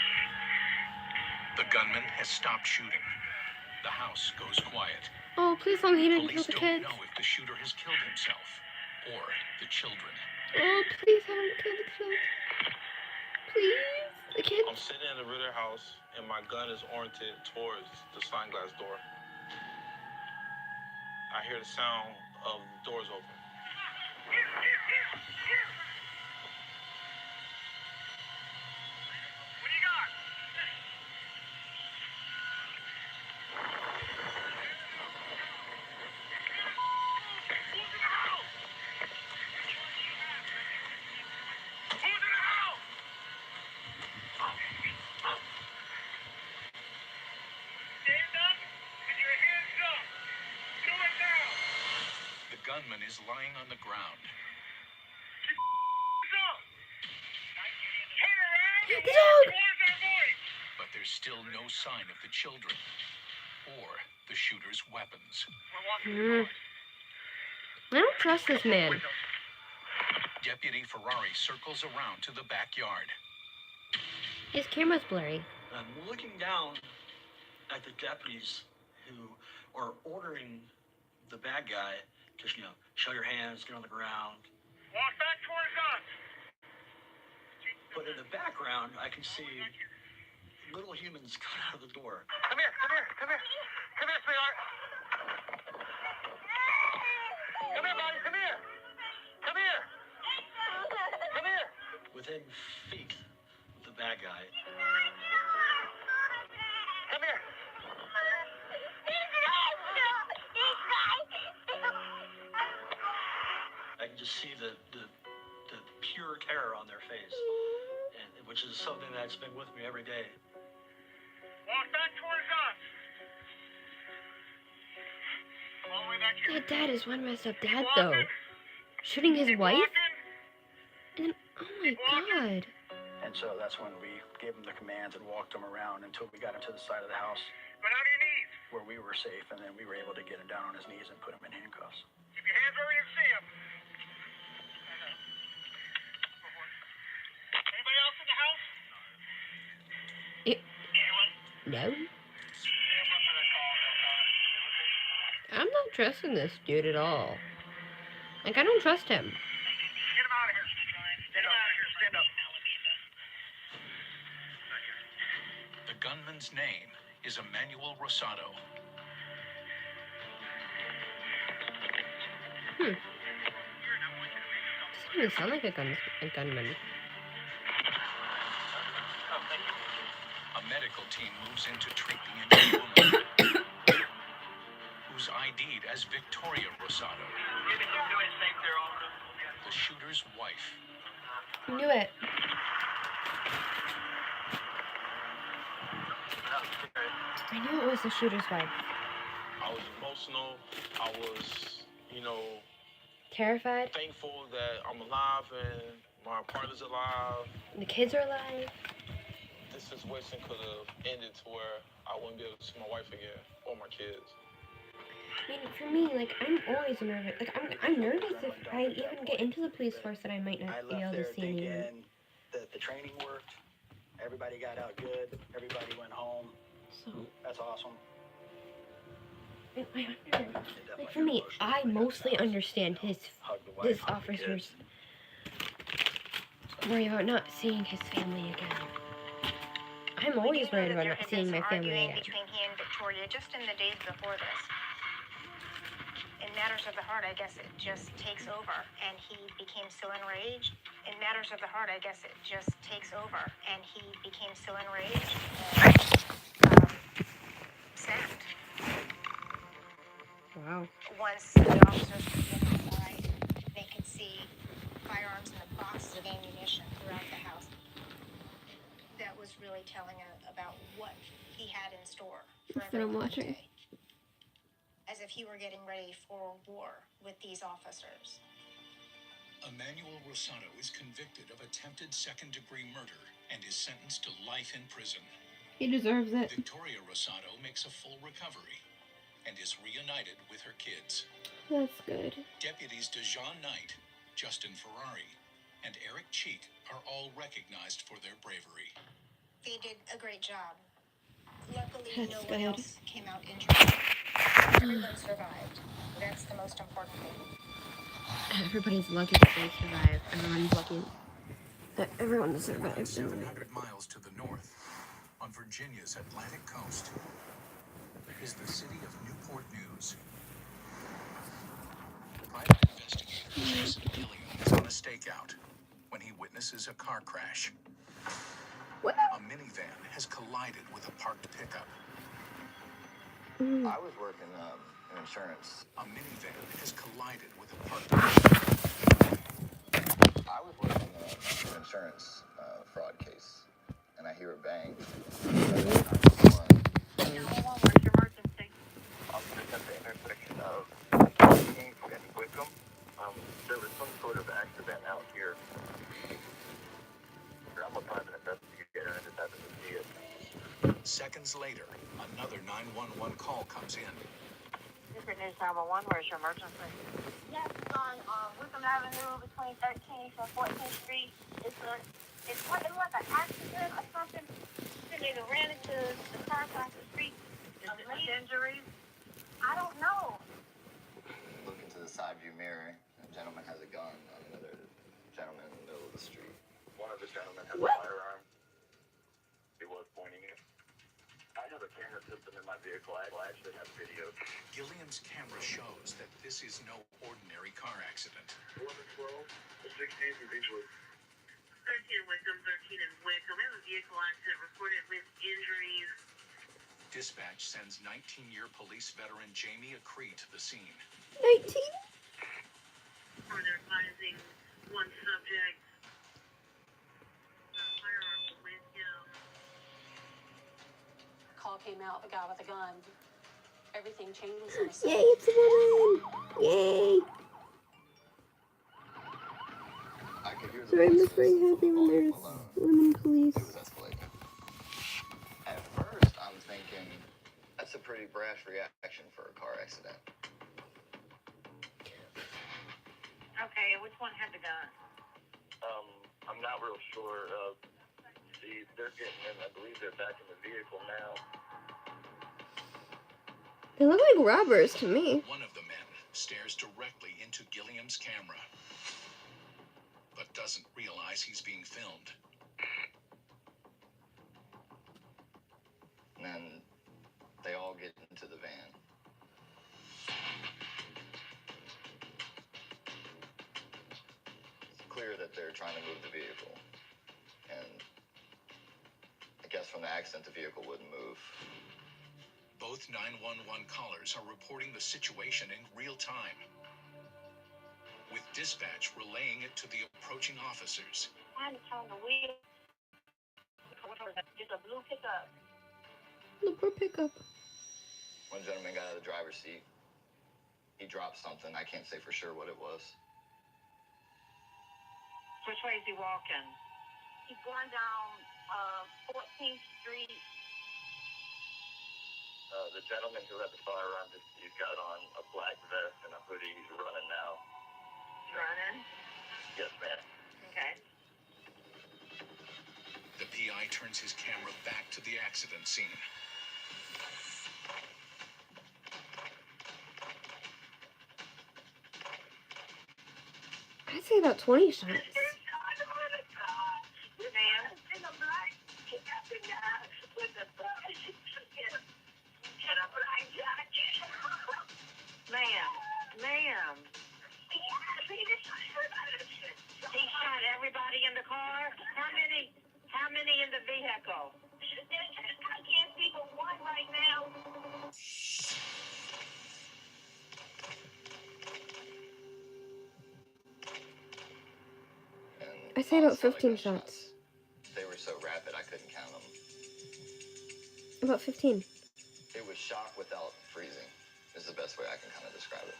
The gunman has stopped shooting. The house goes quiet. Oh, please tell me he didn't kill Police the don't kids. know if the shooter has killed himself or the children. Oh, please have him kill the children. Please, the kids. I'm sitting in the rear house, and my gun is oriented towards the sliding glass door. I hear the sound of doors open. What do you got? The gunman is lying on the ground. The dog. But there's still no sign of the children or the shooter's weapons. I don't trust this man. Deputy Ferrari circles around to the backyard. His camera's blurry. I'm looking down at the deputies who are ordering the bad guy to, show your hands, get on the ground. Walk back towards us. But in the background, I can see little humans coming out of the door. Come here, come here, come here. Come here, sweetheart. Come here, buddy, come here. Come here. Come here. Within feet of the bad guy. Come here. I can just see the pure terror on their face, which is something that's been with me every day. Walk back towards us. Come all the way back here. That dad is one messed up dad, though. Shooting his wife? And, oh my god. And so that's when we gave him the commands and walked him around until we got him to the side of the house Go down to your knees. where we were safe, and then we were able to get him down on his knees and put him in handcuffs. Keep your hands where we can see them. Anybody else in the house? No. I'm not trusting this dude at all. Like, I don't trust him. Get him out of here. Get him out of here. Stand up. The gunman's name is Emmanuel Rosado. Doesn't even sound like a gunman. A medical team moves in to treat the injured woman, who's ID'd as Victoria Rosado, the shooter's wife. Knew it. I knew it was the shooter's wife. I was emotional. I was, Terrified. thankful that I'm alive and my partner's alive. And the kids are alive. This situation could have ended to where I wouldn't be able to see my wife again or my kids. I mean, for me, like, I'm always nervous. Like, I'm nervous if I even get into the police force that I might I not be left able there to see anyone. thinking that the training worked. Everybody got out good. Everybody went home. So, That's awesome. like, for me, I mostly understand this officer's worry about not seeing his family again. I'm always worried about not seeing my family again. Between he and Victoria just in the days before this. In matters of the heart, I guess it just takes over, and he became so enraged. In matters of the heart, I guess it just takes over, and he became so enraged and snapped. Wow. Once the officers could get inside, they could see firearms and the boxes of ammunition throughout the house. That was really telling about what he had in store for That's what I'm everyone watching. today. As if he were getting ready for war with these officers. Emmanuel Rosado is convicted of attempted second-degree murder and is sentenced to life in prison. He deserves it. Victoria Rosado makes a full recovery and is reunited with her kids. That's good. Deputies DeJean Knight, Justin Ferrari, and Eric Cheek are all recognized for their bravery. They did a great job. Luckily, That's no good. one else came out injured. Everyone survived. That's the most important thing. Everybody's lucky that they survived. Everyone's lucky that everyone survived. 700 miles to the north, on Virginia's Atlantic coast, is the city of Newport News. Private investigator Jason Gilliam is on a stakeout when he witnesses a car crash. What? A minivan has collided with a parked pickup. I was working in insurance. A minivan has collided with a parked pickup. I was working in an insurance fraud case, and I hear a bang. There was some sort of accident out here. I'm a private investigator and I just happened to see it. Seconds later, another 911 call comes in. Newport News 911, where's your emergency? Yes, on Wickham Avenue between 13th and 14th Street. It was like an accident or something. They ran into the car across the street. Injuries? I don't know. Look into the side view mirror. A gentleman has a gun on another gentleman in the middle of the street. One of the gentlemen has a firearm. He was pointing it. I have a camera system in my vehicle. I actually have video. Gilliam's camera shows that this is no ordinary car accident. 11-12, the 16th in Beechwood. 13 Wickham, 13 in Wickham. We have a vehicle accident reported with injuries. Dispatch sends 19-year police veteran Jamie Acree to the scene. 19? Or they're advising one subject. Firearm with him. Call came out, the guy with the gun. Everything changes on the Yay, it's a woman! Yay! I could hear the So I'm voices just very happy when there's women police. It was escalating. At first, I'm thinking, that's a pretty brash reaction for a car accident. Okay, which one had the gun? I'm not real sure. See, they're getting in. I believe they're back in the vehicle now. They look like robbers to me. One of the men stares directly into Gilliam's camera, but doesn't realize he's being filmed. And then they all get into the van. It's clear that they're trying to move the vehicle. And I guess from the accident, the vehicle wouldn't move. Both 911 callers are reporting the situation in real time, with dispatch relaying it to the approaching officers. Trying to turn the wheel. Just a blue pickup. Look for pickup. One gentleman got out of the driver's seat. He dropped something. I can't say for sure what it was. Which way is he walking? He's going down 14th Street. The gentleman who had the firearm, he's got on a black vest and a hoodie. He's running now. Running? Yes, ma'am. Okay. The PI turns his camera back to the accident scene. I'd say about 20 shots. Ma'am. He shot everybody in the car? How many in the vehicle? I can't see but one right now. I'd say about 15 shots. They were so rapid I couldn't count them. About 15. It was shock without freezing, is the best way I can kind of describe it.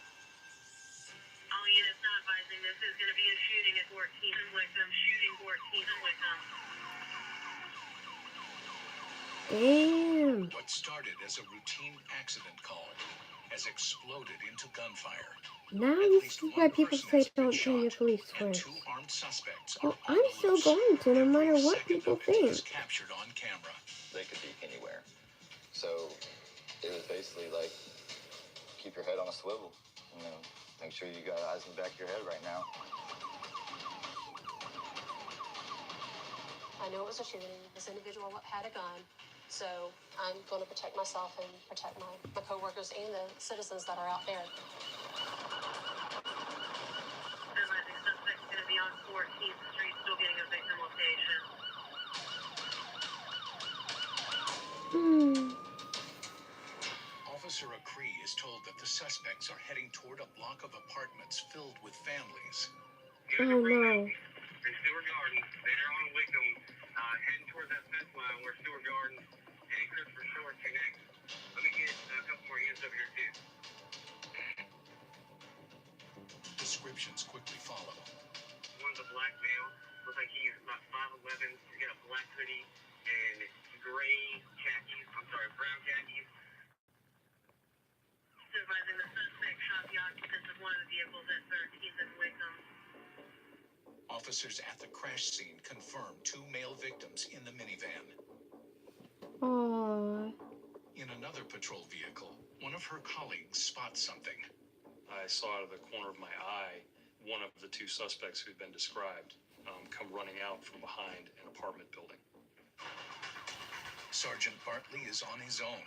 All units not advising this is going to be a shooting at 14th and Wickham. Shooting 14th and Wickham. Damn. What started as a routine accident call has exploded into gunfire. Now you see why people say don't join your police force. Two armed suspects Well, I'm still going to, no matter what people think. captured on camera. They could be anywhere. So it was basically like, keep your head on a swivel. You know, make sure you got eyes in the back of your head right now. I knew it was a shooting. This individual had a gun. So I'm going to protect myself and protect my coworkers and the citizens that are out there. Advising suspect's going to be on 14th Street, still getting a victim location. Officer Acree is told that the suspects are heading toward a block of apartments filled with families. Oh no. In Stewart Gardens, they're on Wickham, heading towards that fence line where Stewart Gardens and Christopher Shore connect. Let me get a couple more units over here too. Descriptions quickly follow. One's a black male, looks like he's about 5'11". He's got a black hoodie and gray khakis. I'm sorry, brown khakis. Advising the suspect shot the occupants of one of the vehicles at 13th and Wickham. Officers at the crash scene confirm 2 male victims in the minivan. Aww. In another patrol vehicle, one of her colleagues spots something. I saw out of the corner of my eye one of the 2 suspects who'd been described come running out from behind an apartment building. Sergeant Bartley is on his own.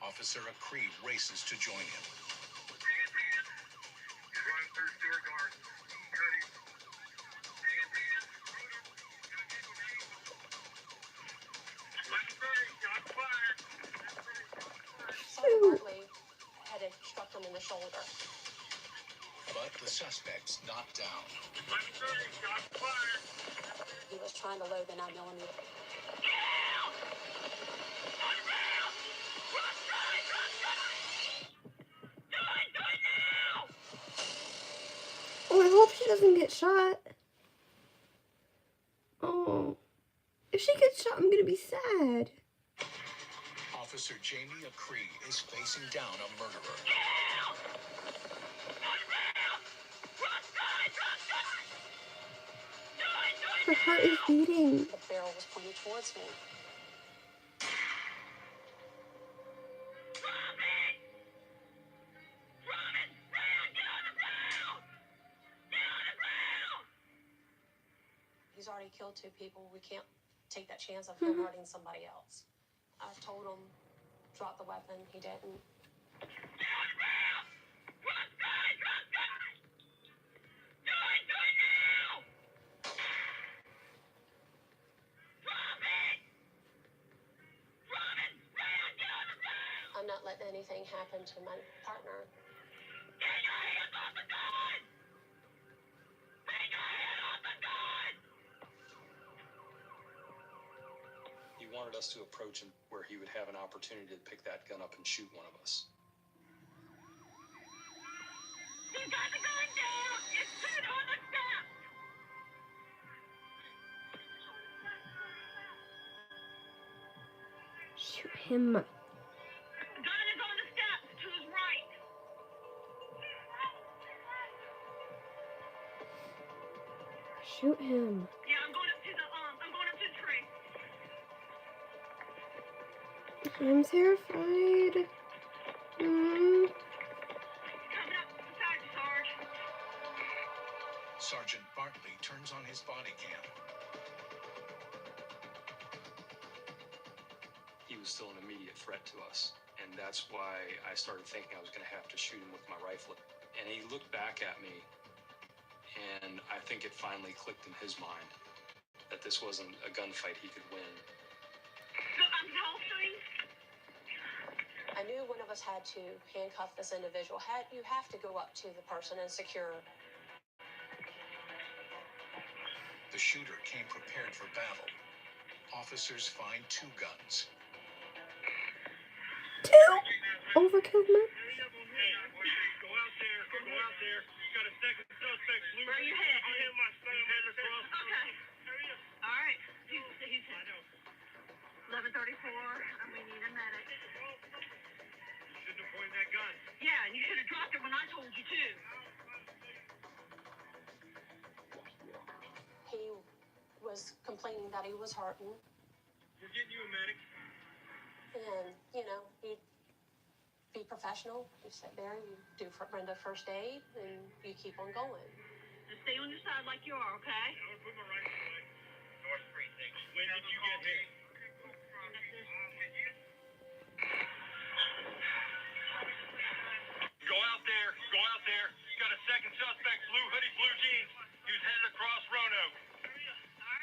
Officer Acree races to join him. Run through Stewart Gardens. Sergeant Bartley had struck him in the shoulder. But the suspect's knocked down. He was trying to load the 9mm. Oh, I hope she doesn't get shot. Oh. If she gets shot, I'm gonna be sad. Officer Jamie Acree is facing down a murderer. Her heart is beating. The barrel was pointed towards me. He's already killed 2 people. We can't take that chance of him hurting somebody else. I told him, drop the weapon. He didn't. I'm not letting anything happen to my partner. He wanted us to approach him where he would have an opportunity to pick that gun up and shoot one of us. You got the gun down! It's sit on the step! Shoot him. Gun him. Yeah, I'm going up to the tree. I'm terrified. Coming up beside you, Sarge. Sergeant Bartley turns on his body cam. He was still an immediate threat to us, and that's why I started thinking I was going to have to shoot him with my rifle. And he looked back at me, and I think it finally clicked in his mind that this wasn't a gunfight he could win. So I'm holstering. I knew one of us had to handcuff this individual. You have to go up to the person and secure. The shooter came prepared for battle. Officers find 2 guns. 2? Overkill, man. Go out there. You got a second suspect. Where are you headed? He's headed across. Okay. All right. He's 11:34, and we need a medic. You shouldn't have pointed that gun. Yeah, and you should have dropped it when I told you to. He was complaining that he was hurting, We're getting you a medic. and you be professional. You sit there, you do Brenda first aid, and you keep on going. And stay on your side like you are, okay? I'm gonna put my rifle away. North Precinct. When did you get here? Go out there. You got a second suspect, blue hoodie, blue jeans. He was headed across Roanoke.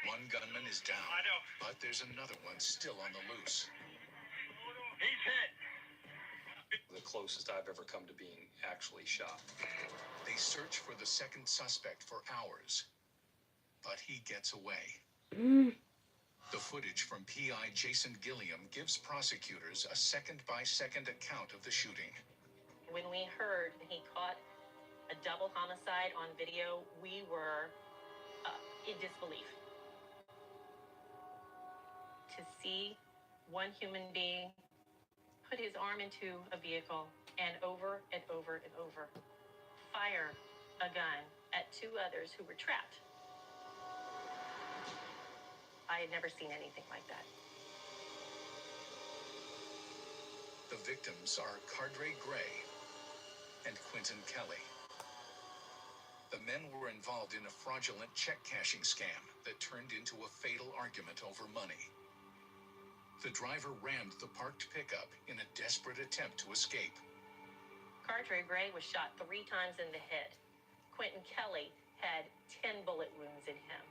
1 gunman is down, I know. but there's another one still on the loose. He's hit. The closest I've ever come to being actually shot. They search for the second suspect for hours, but he gets away. The footage from PI Jason Gilliam gives prosecutors a second-by-second account of the shooting. When we heard he caught a double homicide on video, we were in disbelief. To see one human being put his arm into a vehicle and over and over and over fire a gun at 2 others who were trapped. I had never seen anything like that. The victims are Cardre Gray and Quentin Kelly. The men were involved in a fraudulent check cashing scam that turned into a fatal argument over money. The driver rammed the parked pickup in a desperate attempt to escape. Cardre Gray was shot 3 times in the head. Quentin Kelly had 10 bullet wounds in him.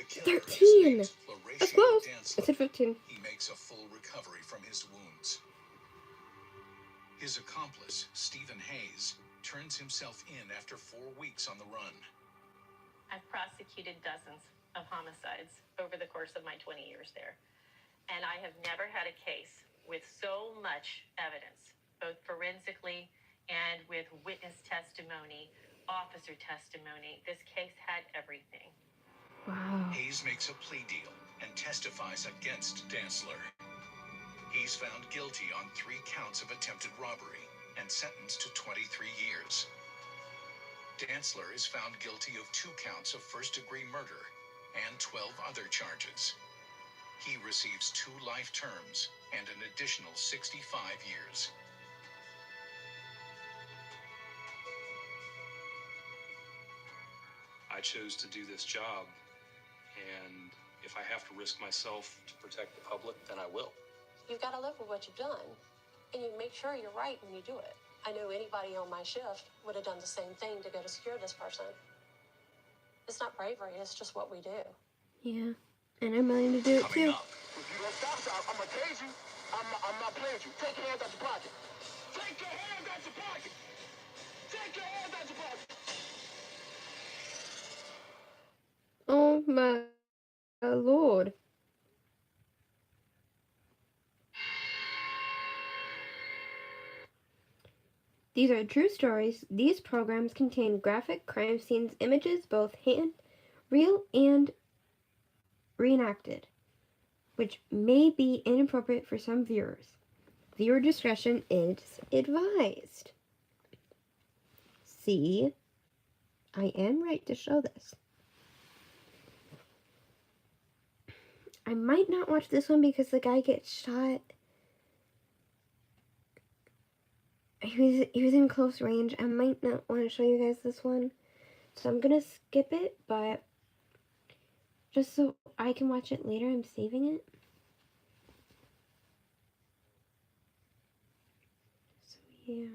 The killer 13. is named That's Lauracio close. Dantzler. I said 15. He makes a full recovery from his wounds. His accomplice, Stephen Hayes, turns himself in after 4 weeks on the run. I've prosecuted dozens of homicides over the course of my 20 years there. And I have never had a case with so much evidence, both forensically and with witness testimony, officer testimony. This case had everything. Wow. Hayes makes a plea deal and testifies against Dantzler. He's found guilty on 3 counts of attempted robbery and sentenced to 23 years. Dantzler is found guilty of 2 counts of first-degree murder and 12 other charges. He receives 2 life terms and an additional 65 years. I chose to do this job, and if I have to risk myself to protect the public, then I will. You've got to live with what you've done, and you make sure you're right when you do it. I know anybody on my shift would have done the same thing to go to secure this person. It's not bravery, it's just what we do. Yeah. And I'm willing to do it too. If you don't stop, I'm gonna tase you. I'm not playing with you. Take your hands out your pocket. Take your hands out your pocket. Take your hands out your pocket. Oh my lord. These are true stories. These programs contain graphic crime scenes images, both real and reenacted, which may be inappropriate for some viewers. Viewer discretion is advised. See, I am right to show this. I might not watch this one because the guy gets shot. He was in close range. I might not want to show you guys this one. So I'm gonna skip it, but just so I can watch it later, I'm saving it. So yeah.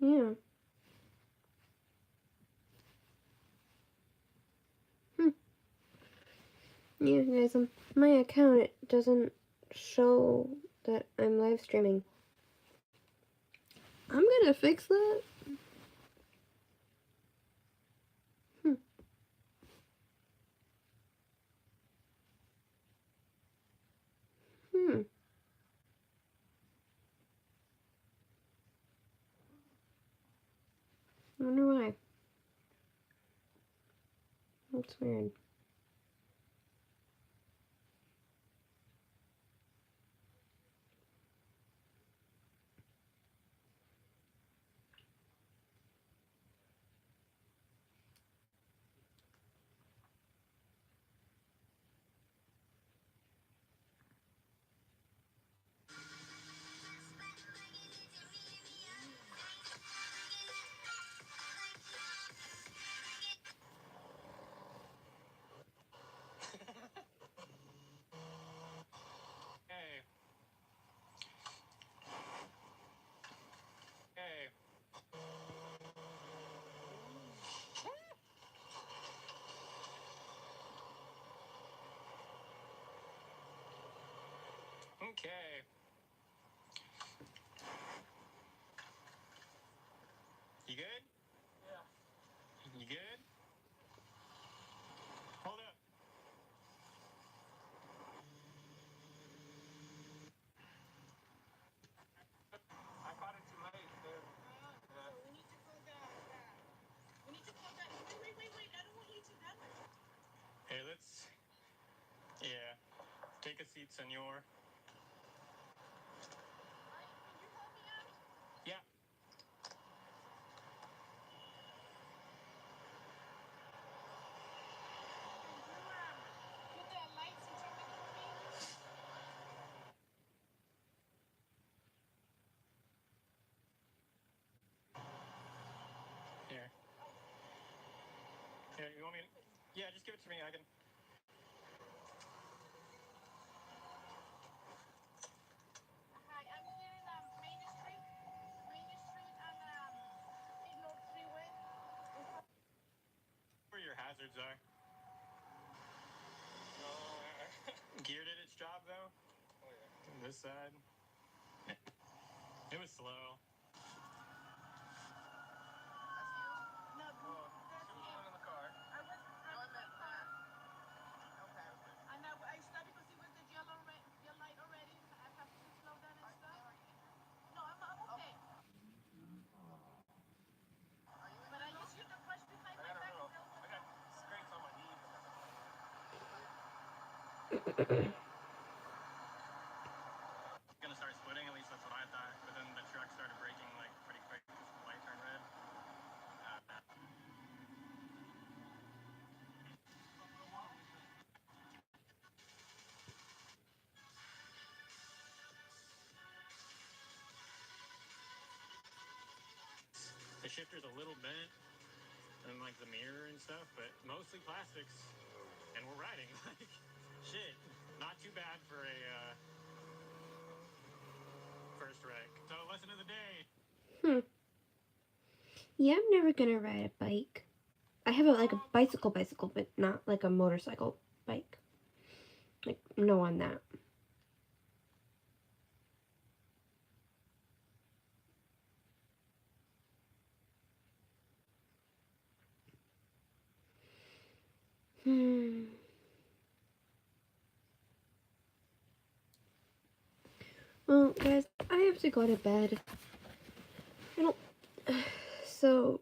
Yeah. Yeah, guys, on my account it doesn't show that I'm live streaming. I'm gonna fix that. I wonder why. That's weird. Hey. Hey. Okay. You good? Yeah. You good? Hold up. I caught it too late, dude. Yeah. We need to go down. We need to go down. Wait. I don't want you to do that. Hey, let's... Yeah. Take a seat, senor. Yeah. Here. Here, you want me to... Yeah, just give it to me. I can... Hi, I'm here in Main Street. Main Street and North Freeway. Where your hazards are. Gear did its job, though? Oh, yeah. On this side. It was slow. Gonna start splitting, at least that's what I thought. But then the truck started braking like pretty quick. The light turned red. The shifter's a little bent, and like the mirror and stuff, but mostly plastics. And we're riding. Like, shit, not too bad for a first wreck. So lesson of the day. Yeah, I'm never gonna ride a bike. I have like a bicycle, but not like a motorcycle bike. Like, no on that. Well, guys, I have to go to bed. I don't. So,